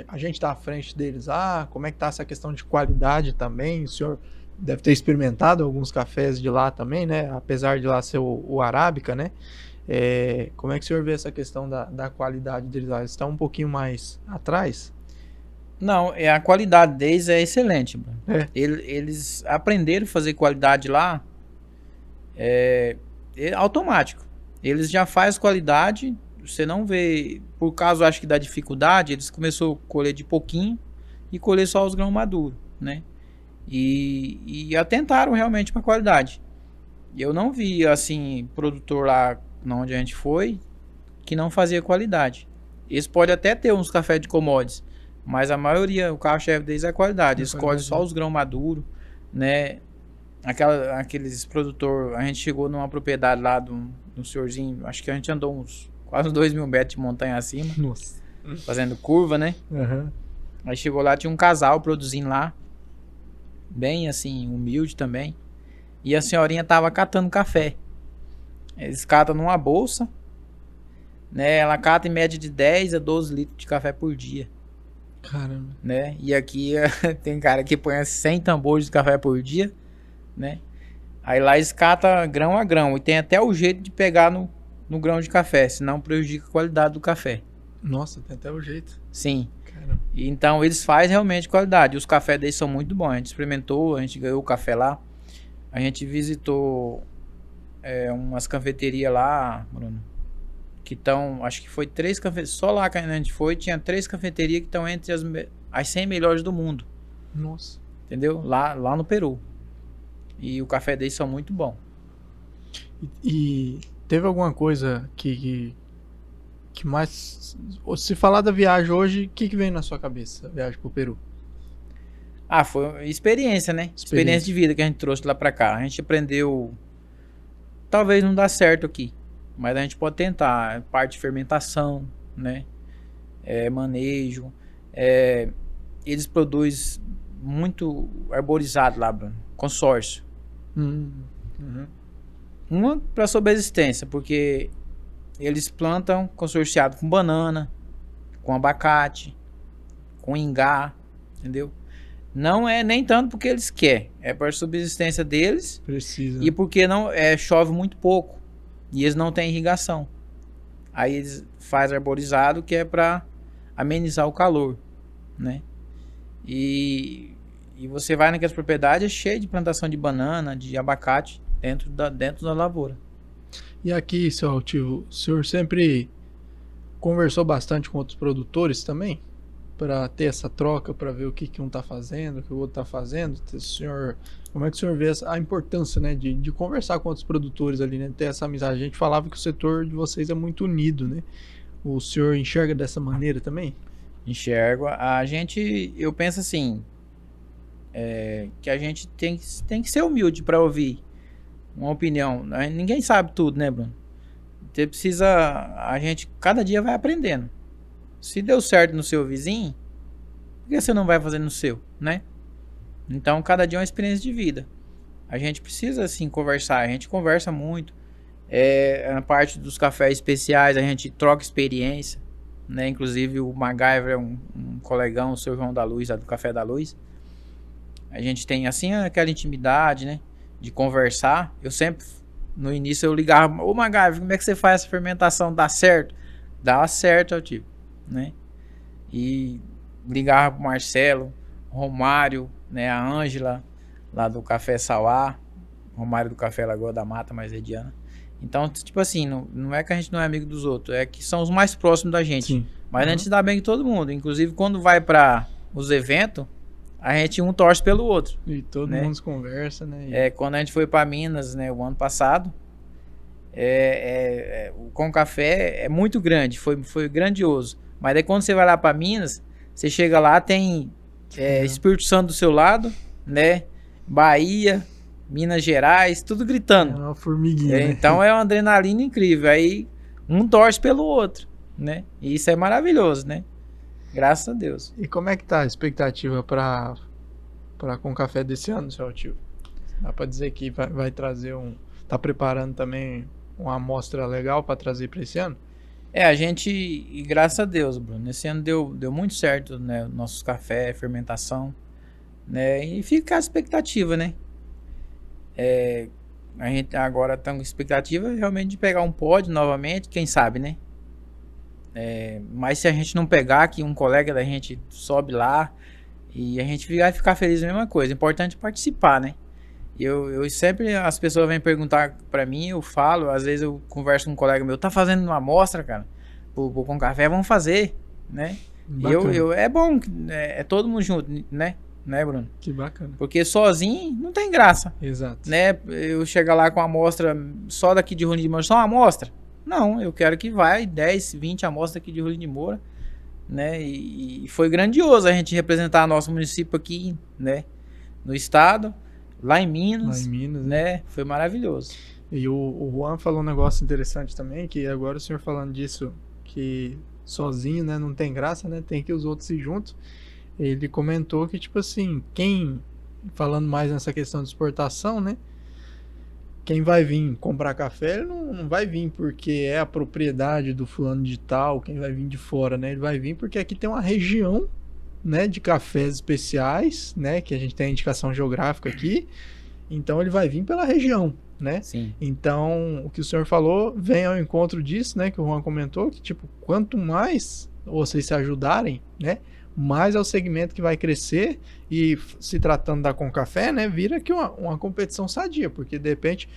a gente está à frente deles? Ah, como é que tá essa questão de qualidade também? O senhor deve ter experimentado alguns cafés de lá também, né? Apesar de lá ser o Arábica, né? Como é que o senhor vê essa questão da qualidade deles lá? Eles estão um pouquinho mais atrás? Não, a qualidade deles é excelente, Bruno. É. Eles aprenderam a fazer qualidade lá automático. Eles já fazem qualidade, você não vê, por causa, acho que da dificuldade, eles começaram a colher de pouquinho e colher só os grãos maduros, né? E atentaram realmente para a qualidade. Eu não vi, assim, produtor lá onde a gente foi que não fazia qualidade. Eles podem até ter uns cafés de commodities, mas a maioria, o carro-chefe deles é a qualidade. Eles escolhem só os grãos maduros, né? Aqueles produtor, a gente chegou numa propriedade lá do senhorzinho, acho que a gente andou uns quase 2.000 metros de montanha acima. Nossa. Fazendo curva, né? Uhum. Aí chegou lá, tinha um casal produzindo lá, bem assim, humilde também. E a senhorinha tava catando café. Eles catam numa bolsa, né? Ela cata em média de 10 a 12 litros de café por dia. Caramba. Né? E aqui tem cara que põe 100 tambores de café por dia, né? Aí lá eles catam grão a grão e tem até o jeito de pegar no grão de café, senão prejudica a qualidade do café. Nossa, tem até o jeito. Sim. Caramba. Então eles fazem realmente qualidade. Os cafés deles são muito bons. A gente experimentou, a gente ganhou o café lá. A gente visitou umas cafeterias lá, Bruno, que estão, acho que foi 3 cafeterias. Só lá que a gente foi, tinha 3 cafeterias que estão entre as 100 melhores do mundo. Nossa. Entendeu? Lá no Peru. E o café deles são muito bom. E teve alguma coisa que mais... Se falar da viagem hoje, o que vem na sua cabeça? A viagem pro Peru. Ah, foi experiência, né? Experiência de vida que a gente trouxe lá pra cá. A gente aprendeu... Talvez não dá certo aqui, mas a gente pode tentar. Parte de fermentação, né? Manejo. Eles produzem muito arborizado lá, Bruno. Consórcio. Uhum. Uma para sobreexistência, porque eles plantam consorciado com banana, com abacate, com ingá, entendeu? Não é nem tanto porque eles querem, é para subsistência deles. Precisa. E porque não chove muito pouco e eles não têm irrigação. Aí eles fazem arborizado, que é para amenizar o calor, né? E você vai naquelas propriedades cheias de plantação de banana, de abacate dentro da lavoura. E aqui, seu Altivo, o senhor sempre conversou bastante com outros produtores também? Para ter essa troca, para ver o que um está fazendo, o que o outro está fazendo. Como é que o senhor vê a importância, né, de conversar com outros produtores ali, né, ter essa amizade? A gente falava que o setor de vocês é muito unido, né? O senhor enxerga dessa maneira também? Enxergo. Eu penso assim, que a gente tem que ser humilde para ouvir uma opinião. Ninguém sabe tudo, né, Bruno? A gente cada dia vai aprendendo. Se deu certo no seu vizinho, por que você não vai fazer no seu, né? Então, cada dia é uma experiência de vida. A gente precisa, assim, conversar. A gente conversa muito. Na parte dos cafés especiais, a gente troca experiência, né? Inclusive, o MacGyver é um colegão, o seu João da Luz, do Café da Luz. A gente tem, assim, aquela intimidade, né? De conversar. Eu sempre, no início, eu ligava: ô MacGyver, como é que você faz essa fermentação? Dá certo? Dá certo, tipo. Né? E ligava pro Marcelo, Romário, né? A Ângela lá do Café Sauá, Romário do Café Lagoa da Mata, mais Ediana. Então, tipo assim, não é que a gente não é amigo dos outros, é que são os mais próximos da gente. Sim. Mas a gente se dá bem com todo mundo. Inclusive, quando vai para os eventos, a gente um torce pelo outro. E todo mundo se conversa, né? Quando a gente foi para Minas, né, o ano passado, com o café é muito grande, foi grandioso. Mas daí quando você vai lá para Minas, Você chega lá, tem Espírito Santo do seu lado, né? Bahia, Minas Gerais, tudo É gritando. uma formiguinha, né? Então é uma adrenalina incrível. Aí um torce pelo outro, né? E isso é maravilhoso, né? Graças a Deus. E como é que tá a expectativa para com o café desse ano, seu Altivo? Dá para dizer que vai trazer tá preparando também uma amostra legal para trazer para esse ano? A gente, e graças a Deus, Bruno, esse ano deu muito certo, né? Nossos café, fermentação, né? E fica a expectativa, né? A gente agora tá com expectativa realmente de pegar um pod novamente, quem sabe, né? Mas se a gente não pegar, que um colega da gente sobe lá e a gente vai ficar feliz da mesma coisa. Importante participar, né? Eu sempre, as pessoas vêm perguntar pra mim, eu falo, às vezes eu converso com um colega meu, tá fazendo uma amostra, cara, com café, vamos fazer, né? Bacana. É bom, é todo mundo junto, né? Né, Bruno? Que bacana. Porque sozinho não tem graça, Exato. né? Eu chegar lá com a amostra só daqui de Rolim de Moura, só uma amostra. Não, eu quero que vai 10, 20 amostras aqui de Rolim de Moura, né? E foi grandioso a gente representar nosso município aqui, né? No estado, lá em Minas, né? Foi maravilhoso. E o Juan falou um negócio interessante também, que agora o senhor falando disso, que sozinho, né, não tem graça, né? Tem que os outros ir juntos. Ele comentou que, tipo assim, falando mais nessa questão de exportação, né? Quem vai vir comprar café, ele não vai vir porque é a propriedade do fulano de tal, quem vai vir de fora, né? Ele vai vir porque aqui tem uma região, né, de cafés especiais, né, que a gente tem a indicação geográfica aqui. Então ele vai vir pela região, né? Sim. Então, o que o senhor falou vem ao encontro disso, né, que o Juan comentou, que tipo, quanto mais vocês se ajudarem, né, mais é o segmento que vai crescer. E se tratando da Concafé, né, vira que uma competição sadia, porque de repente,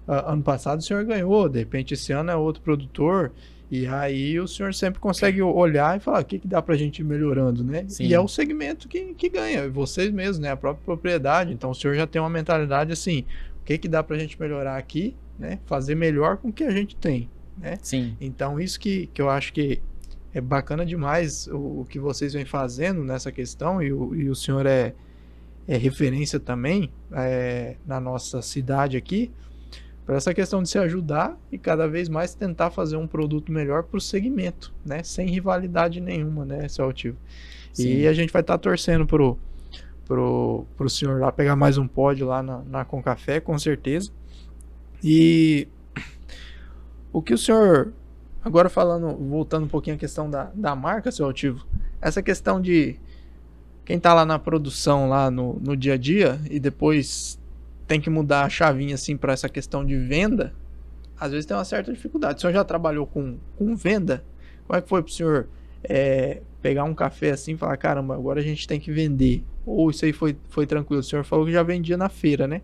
ano passado o senhor ganhou, de repente esse ano é outro produtor, e aí o senhor sempre consegue olhar e falar o que dá pra gente ir melhorando, né? Sim. E é o segmento que ganha, vocês mesmos, né, a própria propriedade. Então o senhor já tem uma mentalidade assim, o que dá pra gente melhorar aqui, né, fazer melhor com o que a gente tem, né? Sim. Então isso que eu acho que é bacana demais o que vocês vêm fazendo nessa questão, e o senhor é referência também na nossa cidade aqui, para essa questão de se ajudar e cada vez mais tentar fazer um produto melhor para o segmento, né? Sem rivalidade nenhuma, né, seu Altivo? Sim. E a gente vai estar torcendo pro senhor lá pegar mais um pódio lá na Concafé, com certeza. E o que o senhor... Agora voltando um pouquinho à questão da marca, seu Altivo, essa questão de quem tá lá na produção, lá no dia a dia, e depois tem que mudar a chavinha assim para essa questão de venda, às vezes tem uma certa dificuldade. O senhor já trabalhou com venda? Como é que foi pro senhor pegar um café assim e falar, caramba, agora a gente tem que vender? Ou isso aí foi tranquilo? O senhor falou que já vendia na feira, né?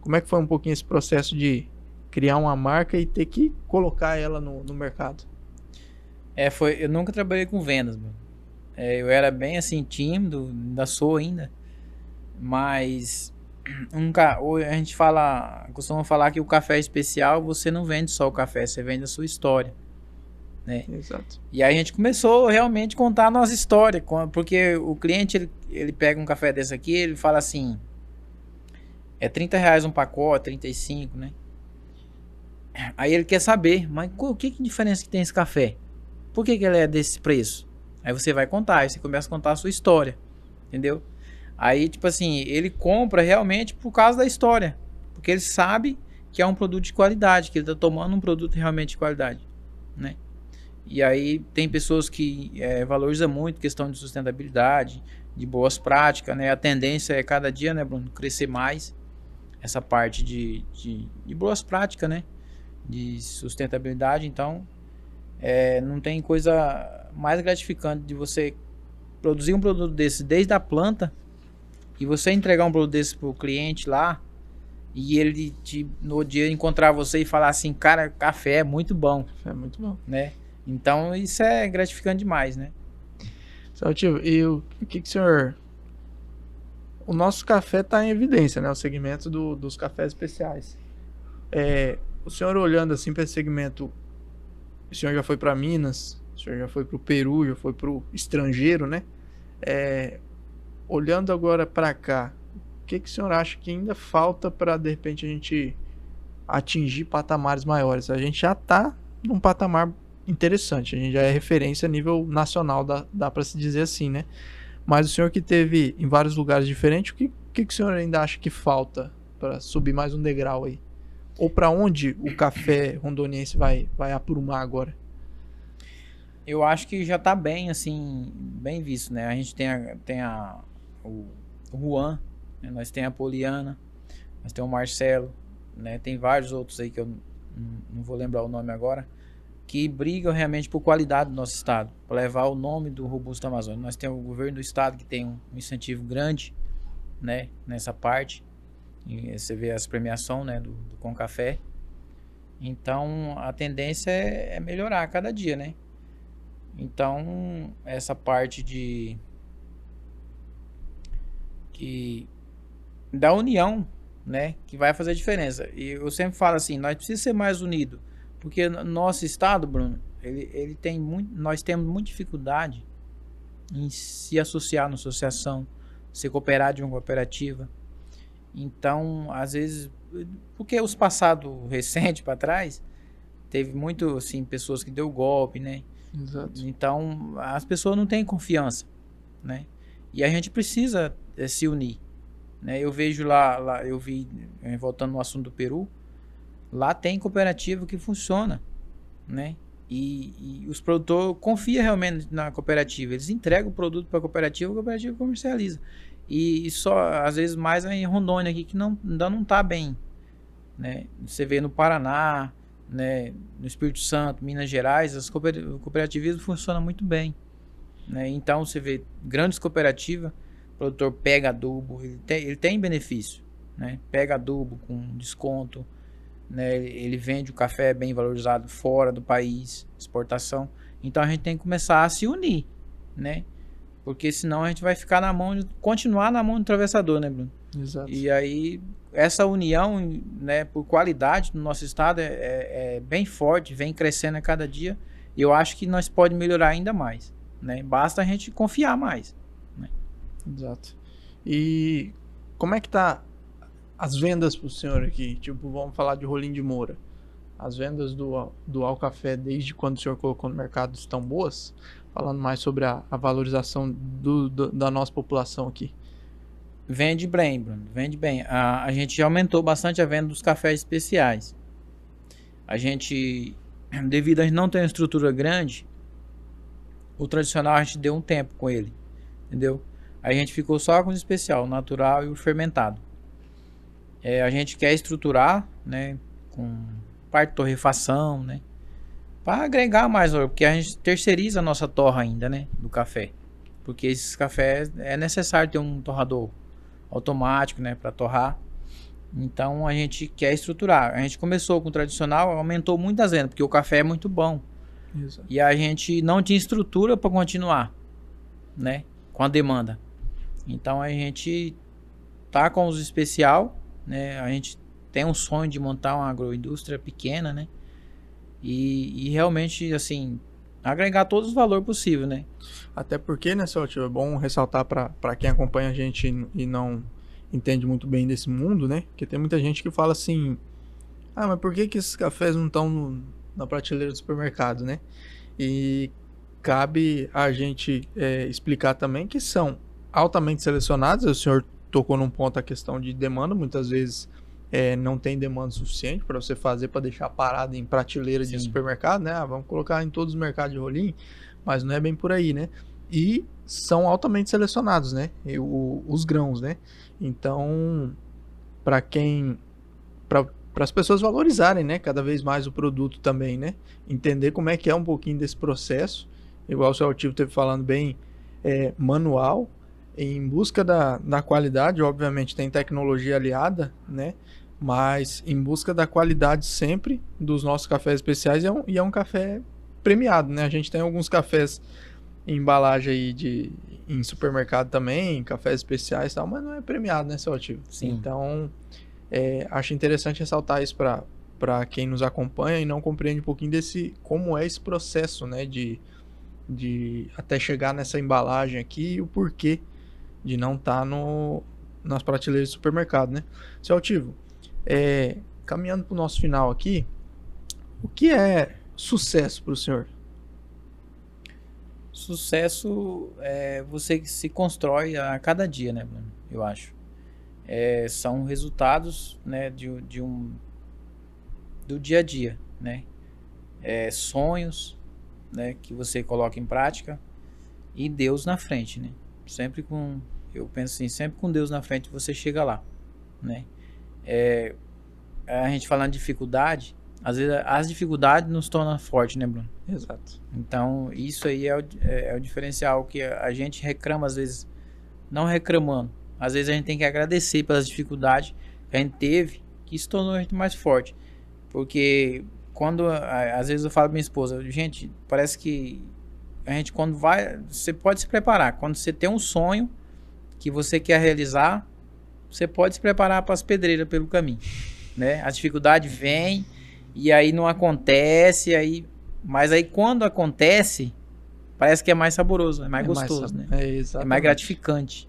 Como é que foi um pouquinho esse processo de criar uma marca e ter que colocar ela no mercado? Eu nunca trabalhei com vendas, mano. Eu era bem assim, tímido, ainda sou ainda. Mas a gente costuma falar que o café especial, você não vende só o café, você vende a sua história, né? Exato. E aí a gente começou realmente a contar a nossa história, porque o cliente, ele pega um café desse aqui, ele fala assim, é R$30 um pacote, 35, né? Aí ele quer saber, mas que diferença que tem esse café? Por que ele é desse preço? Aí você vai contar, aí você começa a contar a sua história, entendeu? Aí, tipo assim, ele compra realmente por causa da história, porque ele sabe que é um produto de qualidade, que ele tá tomando um produto realmente de qualidade, né? E aí tem pessoas que valorizam muito questão de sustentabilidade, de boas práticas, né? A tendência é cada dia, né, Bruno, crescer mais essa parte de boas práticas, né? De sustentabilidade. Então não tem coisa mais gratificante de você produzir um produto desse desde a planta e você entregar um produto desse pro cliente lá e ele no dia encontrar você e falar assim, cara, café é muito bom. É muito bom, né? Então isso é gratificante demais, né? Saltivo, e o que o senhor... O nosso café está em evidência, né? O segmento dos cafés especiais. O senhor olhando assim para esse segmento, o senhor já foi para Minas, o senhor já foi para o Peru, já foi para o estrangeiro, né? Olhando agora para cá, o que o senhor acha que ainda falta para, de repente, a gente atingir patamares maiores? A gente já está num patamar interessante, a gente já é referência a nível nacional, dá para se dizer assim, né? Mas o senhor que teve em vários lugares diferentes, o que o senhor ainda acha que falta para subir mais um degrau aí? Ou para onde o café rondoniense vai aprumar agora? Eu acho que já tá bem, assim, bem visto, né? A gente o Juan, né? Nós tem a Poliana, nós tem o Marcelo, né? Tem vários outros aí que eu não vou lembrar o nome agora, que brigam realmente por qualidade do nosso estado, para levar o nome do Robusta Amazônia. Nós temos o governo do estado que tem um incentivo grande, né? Nessa parte. E você vê as premiações, né? Do Concafé. Então, a tendência é melhorar a cada dia, né? Então, essa parte da união, né, que vai fazer a diferença. E eu sempre falo assim, nós precisamos ser mais unidos, porque nosso estado, Bruno, nós temos muita dificuldade em se associar numa associação, se cooperar de uma cooperativa. Então, às vezes, porque os passados recentes para trás, teve muito, assim, pessoas que deu golpe, né? Exato. Então, as pessoas não têm confiança, né? E a gente precisa se unir, né? Eu vejo eu vi, voltando no assunto do Peru, lá tem cooperativa que funciona, né? E os produtores confiam realmente na cooperativa. Eles entregam o produto para a cooperativa comercializa. E só, às vezes, mais em Rondônia aqui, que ainda não está bem, né? Você vê no Paraná, né, no Espírito Santo, Minas Gerais, o cooperativismo funciona muito bem, né? Então você vê grandes cooperativas, o produtor pega adubo, ele tem benefício, né? Pega adubo com desconto, né? Ele vende o café bem valorizado fora do país, exportação. Então a gente tem que começar a se unir, né? Porque senão a gente vai ficar continuar na mão do atravessador, né, Bruno? Exato. E aí, essa união, né, por qualidade no nosso estado é bem forte, vem crescendo a cada dia. E eu acho que nós podemos melhorar ainda mais, né? Basta a gente confiar mais, né? Exato. E como é que tá as vendas pro senhor aqui? Tipo, vamos falar de Rolim de Moura. As vendas do Alcafé, desde quando o senhor colocou no mercado, estão boas? Falando mais sobre a valorização da nossa população aqui. Vende bem, Bruno, vende bem. A gente já aumentou bastante a venda dos cafés especiais. A gente, devido a gente não ter uma estrutura grande, o tradicional a gente deu um tempo com ele, entendeu? A gente ficou só com o especial, o natural e o fermentado. A gente quer estruturar, né, com parte de torrefação, né, para agregar mais valor, porque a gente terceiriza a nossa torra ainda, né, do café. Porque esses cafés é necessário ter um torrador automático, né, para torrar. Então a gente quer estruturar. A gente começou com o tradicional, aumentou muito as vendas, porque o café é muito bom. Exato. E a gente não tinha estrutura para continuar, né, com a demanda. Então a gente tá com os especial, né? A gente tem um sonho de montar uma agroindústria pequena, né? E realmente, assim, agregar todos os valores possíveis, né? Até porque, né, seu tio, é bom ressaltar para quem acompanha a gente e não entende muito bem desse mundo, né? Porque tem muita gente que fala assim: ah, mas por que esses cafés não estão na prateleira do supermercado, né? E cabe a gente explicar também que são altamente selecionados. O senhor tocou num ponto a questão de demanda, muitas vezes não tem demanda suficiente para você fazer, para deixar parado em prateleira de supermercado, né? Ah, vamos colocar em todos os mercados de rolim, mas não é bem por aí, né? E são altamente selecionados, né? Os grãos, né? Então, para as pessoas valorizarem, né, cada vez mais o produto também, né? Entender como é que é um pouquinho desse processo, igual o seu Altivo teve falando bem, manual, em busca da qualidade. Obviamente tem tecnologia aliada, né? Mas em busca da qualidade sempre dos nossos cafés especiais, e é um café premiado, né? A gente tem alguns cafés em embalagem aí em supermercado também, cafés especiais e tal, mas não é premiado, né, seu Altivo? Sim. Então, acho interessante ressaltar isso para quem nos acompanha e não compreende um pouquinho como é esse processo, né, de de até chegar nessa embalagem aqui e o porquê de não estar nas prateleiras do supermercado, né? Seu Altivo, caminhando para o nosso final aqui, o que é sucesso para o senhor? Sucesso é você que se constrói a cada dia, né, Bruno? Eu acho. São resultados, né, do dia a dia, né? Sonhos, né, que você coloca em prática e Deus na frente, né? Eu penso assim, sempre com Deus na frente você chega lá, né? A gente falando de dificuldade, às vezes as dificuldades nos tornam forte, né, Bruno? Exato. Então, isso aí é o diferencial que a gente reclama, às vezes, não reclamando. Às vezes a gente tem que agradecer pelas dificuldades que a gente teve, que isso tornou a gente mais forte. Porque às vezes eu falo pra minha esposa, gente, parece que a gente quando vai, você pode se preparar. Quando você tem um sonho que você quer realizar, você pode se preparar para as pedreiras pelo caminho, né? A dificuldade vem e aí não acontece, mas aí quando acontece, parece que é mais saboroso, é mais gostoso, né? É mais gratificante.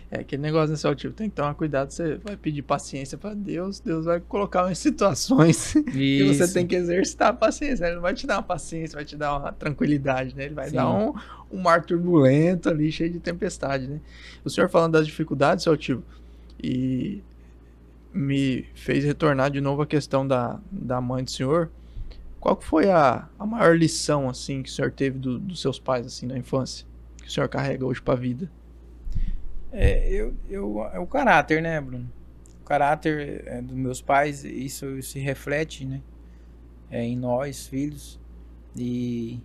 Aquele negócio nesse Altivo, tem que tomar cuidado, você vai pedir paciência para Deus, Deus vai colocar umas situações que você tem que exercitar a paciência, né? Ele não vai te dar uma paciência, vai te dar uma tranquilidade, né? Ele vai dar um mar turbulento ali, cheio de tempestade, né? O senhor falando das dificuldades, seu Altivo, e me fez retornar de novo a questão da mãe do senhor. Qual que foi a maior lição, assim, que o senhor teve dos seus pais, assim, na infância, que o senhor carrega hoje para a vida? É o caráter, né, Bruno? O caráter dos meus pais, isso se reflete, né? Em nós, filhos. E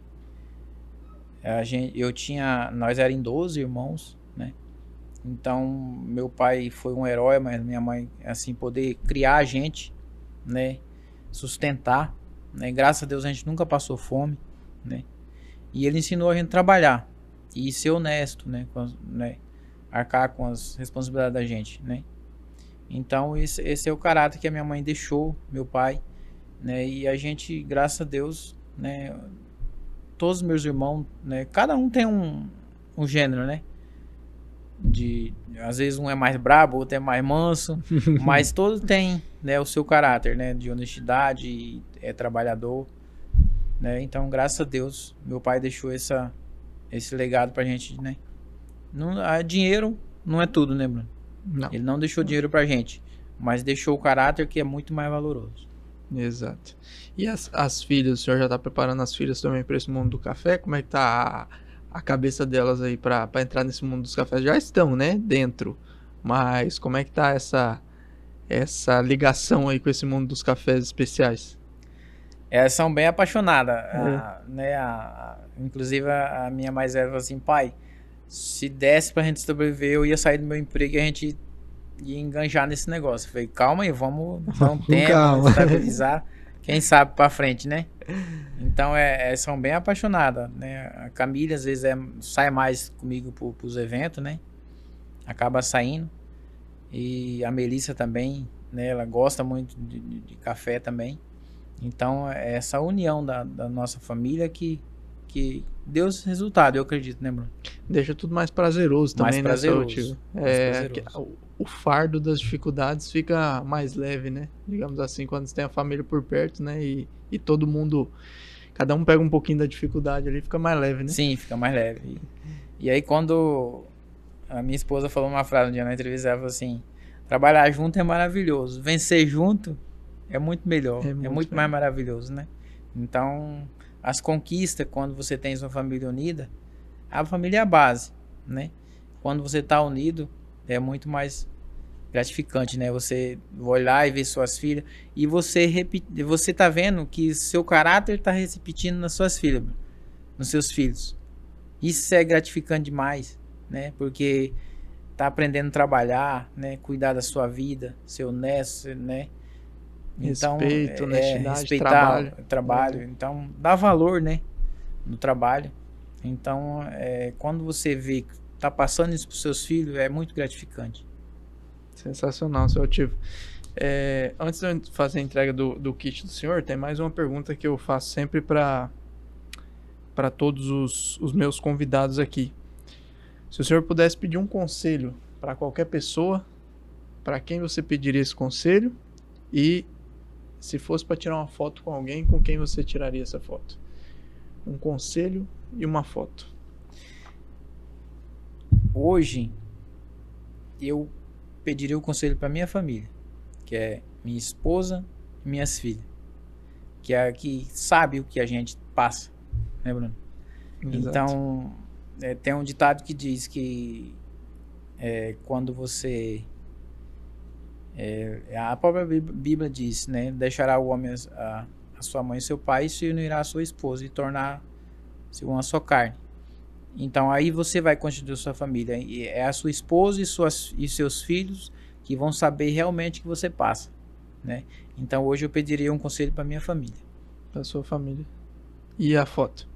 nós éramos 12 irmãos, né? Então, meu pai foi um herói, mas minha mãe, assim, poder criar a gente, né? Sustentar, né? Graças a Deus a gente nunca passou fome, né? E ele ensinou a gente a trabalhar e ser honesto, né? Arcar com as responsabilidades da gente, né? Então esse é o caráter que a minha mãe deixou, meu pai, né? E a gente, graças a Deus, né? Todos os meus irmãos, né? Cada um tem um gênero, né? Às vezes um é mais brabo, outro é mais manso, mas todos têm, né? O seu caráter, né? De honestidade, é trabalhador, né? Então, graças a Deus, meu pai deixou esse legado pra gente, né? Dinheiro não é tudo, né, Bruno? Não. Ele não deixou dinheiro pra gente, mas deixou o caráter que é muito mais valoroso. Exato. E as filhas, o senhor já tá preparando as filhas também para esse mundo do café? Como é que tá a cabeça delas aí para entrar nesse mundo dos cafés? Já estão, né, dentro, mas como é que tá essa ligação aí com esse mundo dos cafés especiais? Elas são bem apaixonadas, né? Inclusive a minha mais velha falou assim, pai, se desse pra gente sobreviver, eu ia sair do meu emprego e a gente ia enganjar nesse negócio. Eu falei, calma aí, vamos dar um tempo, vamos estabilizar, quem sabe pra frente, né? Então, são bem apaixonadas, né? A Camila, às vezes, sai mais comigo pros eventos, né? Acaba saindo. E a Melissa também, né? Ela gosta muito de café também. Então, é essa união da nossa família que deu esse resultado, eu acredito, né, Bruno? Deixa tudo mais prazeroso também, mais prazeroso. O fardo das dificuldades fica mais leve, né? Digamos assim, quando você tem a família por perto, né? E todo mundo, cada um pega um pouquinho da dificuldade ali, fica mais leve, né? Sim, fica mais leve. E aí quando a minha esposa falou uma frase um dia na entrevista, ela falou assim, trabalhar junto é maravilhoso, vencer junto é muito melhor, é muito mais maravilhoso, né? Então, as conquistas, quando você tem sua família unida, a família é a base, né? Quando você está unido, é muito mais gratificante, né? Você olhar e ver suas filhas e você tá vendo que seu caráter tá repetindo nas suas filhas, nos seus filhos. Isso é gratificante demais, né? Porque tá aprendendo a trabalhar, né? Cuidar da sua vida, ser honesto, né? Então, respeito, honestidade, respeitar trabalho. Então, dá valor, né? No trabalho. Então, quando você vê que tá passando isso pros seus filhos, é muito gratificante. Sensacional, seu Altivo. Antes de eu fazer a entrega do kit do senhor, tem mais uma pergunta que eu faço sempre para para todos os meus convidados aqui. Se o senhor pudesse pedir um conselho para qualquer pessoa, para quem você pediria esse conselho? E se fosse para tirar uma foto com alguém, com quem você tiraria essa foto? Um conselho e uma foto. Hoje, eu pediria o conselho para minha família, que é minha esposa e minhas filhas, que é a que sabe o que a gente passa, né, Bruno? Exato. Então, tem um ditado que diz que quando você... a própria Bíblia diz, né? Deixará o homem a sua mãe e seu pai e se unirá a sua esposa e tornar-se uma só carne. Então aí você vai constituir sua família. E é a sua esposa e seus filhos que vão saber realmente o que você passa, né? Então hoje eu pediria um conselho para minha família. Para sua família. E a foto?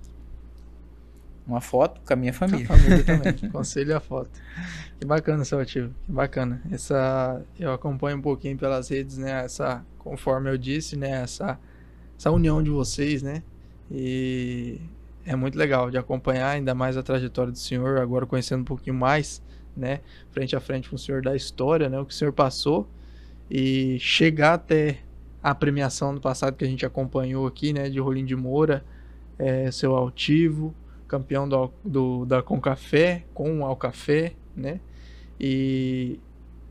Uma foto com a minha família. A família também. Conselho e a foto. Que bacana, seu ativo. Que bacana. Eu acompanho um pouquinho pelas redes, né? Conforme eu disse, né? Essa união de vocês, né? E é muito legal de acompanhar, ainda mais a trajetória do senhor, agora conhecendo um pouquinho mais, né? Frente a frente com o senhor da história, né? O que o senhor passou e chegar até a premiação do passado que a gente acompanhou aqui, né? De Rolim de Moura, seu altivo, campeão da Concafé, com o Alcafé, né? E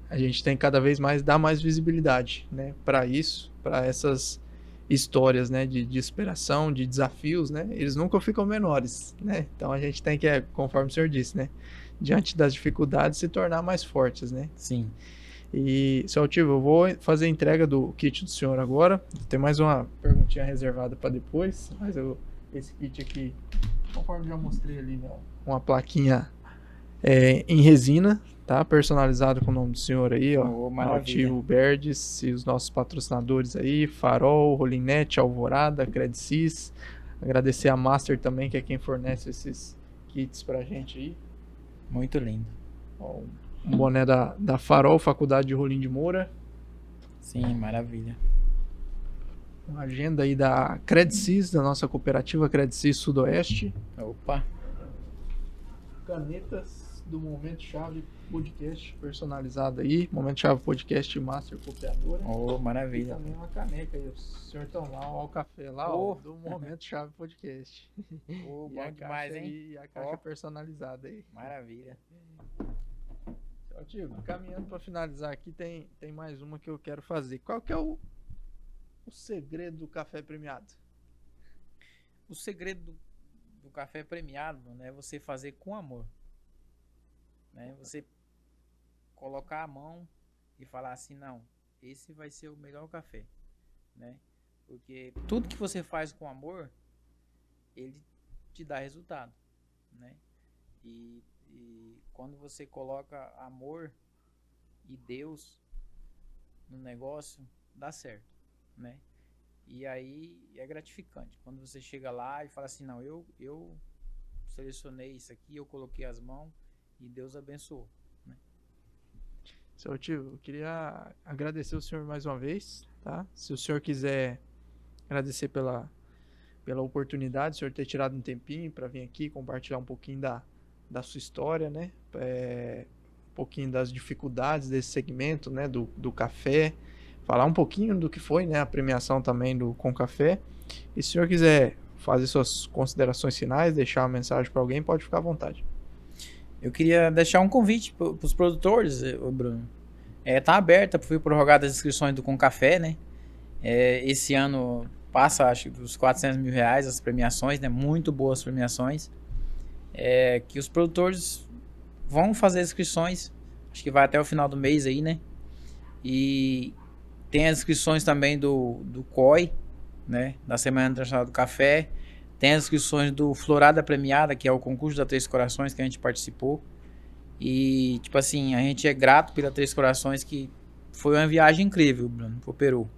a gente tem que cada vez mais dar mais visibilidade, né? Para isso, para essas histórias, né? De superação, de desafios, né? Eles nunca ficam menores, né? Então a gente tem que, conforme o senhor disse, né? Diante das dificuldades, se tornar mais fortes, né? Sim. E, seu Altivo, eu vou fazer a entrega do kit do senhor agora. Tem mais uma perguntinha reservada para depois, mas esse kit aqui, conforme já mostrei ali, né, uma plaquinha em resina, tá? Personalizado com o nome do senhor aí, ó. Altivo Berdes e os nossos patrocinadores aí, Farol, Rolinete, Alvorada, Credcis. Agradecer a Master também, que é quem fornece esses kits pra gente aí. Muito lindo. Ó, um boné da Farol, Faculdade de Rolim de Moura. Sim, maravilha. Uma agenda aí da Credcis, da nossa cooperativa Credcis Sudoeste. Opa! Canetas do Momento Chave Podcast personalizada aí. Momento Chave Podcast Master Copiadora. Oh, maravilha. E também uma caneca aí. O senhor tá lá, ó, o café lá, ó, do Momento Chave Podcast. Oh, bom demais, hein? E a caixa personalizada aí. Maravilha. Tiago, caminhando para finalizar aqui, tem mais uma que eu quero fazer. Qual que é o segredo do café premiado? O segredo do café premiado, né, é você fazer com amor, né? Você colocar a mão e falar assim, não, esse vai ser o melhor café, né? Porque tudo que você faz com amor, ele te dá resultado, né? E quando você coloca amor e Deus no negócio, dá certo, né? E aí é gratificante. Quando você chega lá e fala assim, não, eu selecionei isso aqui, eu coloquei as mãos e Deus abençoou, né? Seu Tio, eu queria agradecer o senhor mais uma vez, tá? Se o senhor quiser agradecer pela oportunidade, o senhor ter tirado um tempinho para vir aqui compartilhar um pouquinho da sua história, né? Um pouquinho das dificuldades desse segmento, né? Do café, falar um pouquinho do que foi, né? A premiação também do Concafé. E se o senhor quiser fazer suas considerações finais, deixar uma mensagem para alguém, pode ficar à vontade. Eu queria deixar um convite para os produtores, Bruno. Tá aberta, fui prorrogada as inscrições do Concafé, né? Esse ano passa, acho, dos R$400 mil as premiações, né? Muito boas premiações. Que os produtores vão fazer inscrições, acho que vai até o final do mês aí, né? E tem as inscrições também do COI, né? Da Semana Internacional do Café. Tem as inscrições do Florada Premiada, que é o concurso da Três Corações que a gente participou. E, tipo assim, a gente é grato pela Três Corações, que foi uma viagem incrível, Bruno, pro Peru,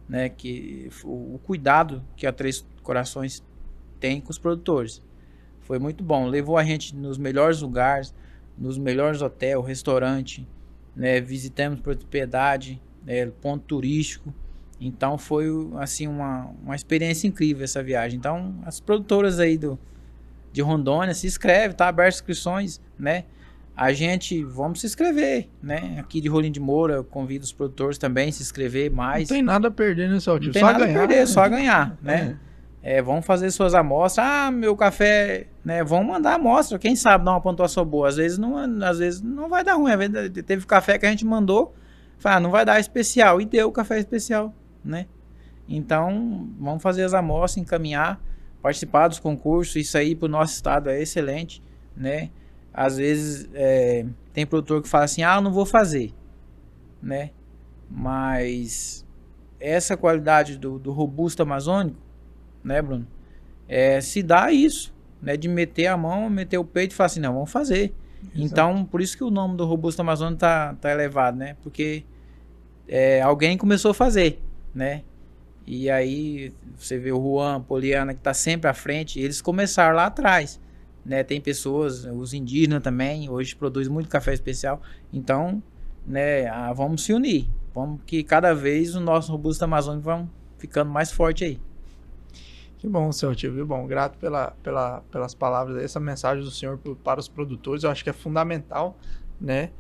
né? Que o cuidado que a Três Corações tem com os produtores foi muito bom. Levou a gente nos melhores lugares, nos melhores hotéis, restaurante, né? Visitamos propriedade, ponto turístico. Então foi assim uma experiência incrível essa viagem. Então as produtoras aí de Rondônia, se inscreve, tá aberto inscrições, né? Vamos se inscrever, né? Aqui de Rolim de Moura, eu convido os produtores também a se inscrever mais. Não tem nada a perder, né, Celtinho? Não tem Só nada ganhar, a perder, né? só ganhar, né? Vamos fazer suas amostras. Ah, meu café, né? Vamos mandar a amostra. Quem sabe dar uma pontuação boa. Às vezes não vai dar ruim. Às vezes teve café que a gente mandou, não vai dar especial. E deu o café especial, né? Então, vamos fazer as amostras, encaminhar, participar dos concursos. Isso aí para o nosso estado é excelente, né? Às vezes tem produtor que fala assim, eu não vou fazer, né? Mas essa qualidade do robusto amazônico, né, Bruno? Se dá isso, né? De meter a mão, meter o peito e falar assim, não, vamos fazer. Exato. Então, por isso que o nome do robusto amazônico tá elevado, né? Porque alguém começou a fazer, né? E aí você vê o Juan, Poliana, que tá sempre à frente, eles começaram lá atrás, né? Tem pessoas, os indígenas também, hoje produzem muito café especial. Então, né, vamos se unir. Vamos que cada vez o nosso robusto amazônico vai ficando mais forte aí. Que bom, Celtinho, viu? Bom, grato pelas palavras, essa mensagem do senhor para os produtores, eu acho que é fundamental, né?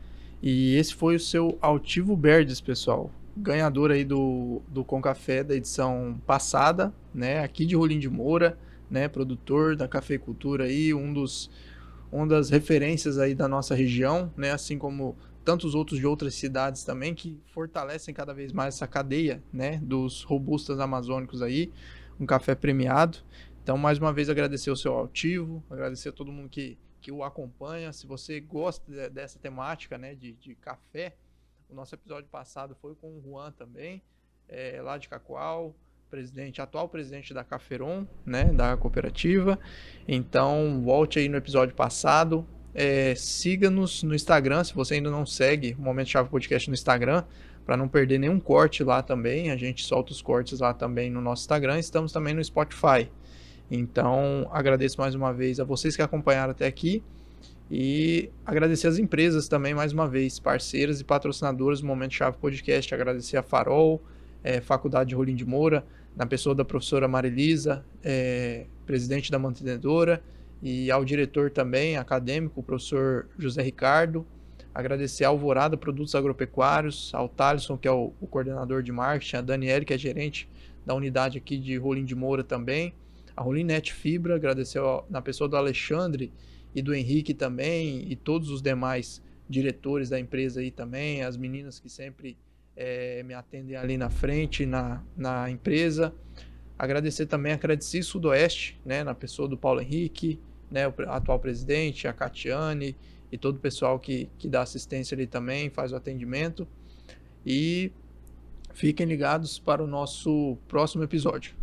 E esse foi o seu Altivo Berdes, pessoal, ganhador aí do Concafé da edição passada, né? Aqui de Rolim de Moura, né? Produtor da cafeicultura aí, uma das referências aí da nossa região, né? Assim como tantos outros de outras cidades também que fortalecem cada vez mais essa cadeia, né? Dos robustas amazônicos aí. Um café premiado. Então, mais uma vez, agradecer o seu Altivo, agradecer a todo mundo que o acompanha. Se você gosta dessa temática, né, de café, o nosso episódio passado foi com o Juan também, lá de Cacoal, atual presidente da Caféron, né, da cooperativa. Então, volte aí no episódio passado. Siga-nos no Instagram, se você ainda não segue o Momento Chave Podcast no Instagram, para não perder nenhum corte lá também. A gente solta os cortes lá também no nosso Instagram. Estamos também no Spotify. Então, agradeço mais uma vez a vocês que acompanharam até aqui. E agradecer as empresas também, mais uma vez, parceiras e patrocinadoras do Momento Chave Podcast. Agradecer a Farol, Faculdade de Rolim de Moura, na pessoa da professora Marilisa, presidente da mantenedora, e ao diretor também, acadêmico, o professor José Ricardo. Agradecer a Alvorada Produtos Agropecuários, ao Thalisson, que é o coordenador de marketing, a Daniele, que é gerente da unidade aqui de Rolim de Moura também, a Rolinete Fibra, agradecer na pessoa do Alexandre e do Henrique também, e todos os demais diretores da empresa aí também, as meninas que sempre me atendem ali na frente, na empresa. Agradecer também a Credicil Sudoeste, né, na pessoa do Paulo Henrique, né, o atual presidente, a Catiane, e todo o pessoal que dá assistência ali também, faz o atendimento. E fiquem ligados para o nosso próximo episódio.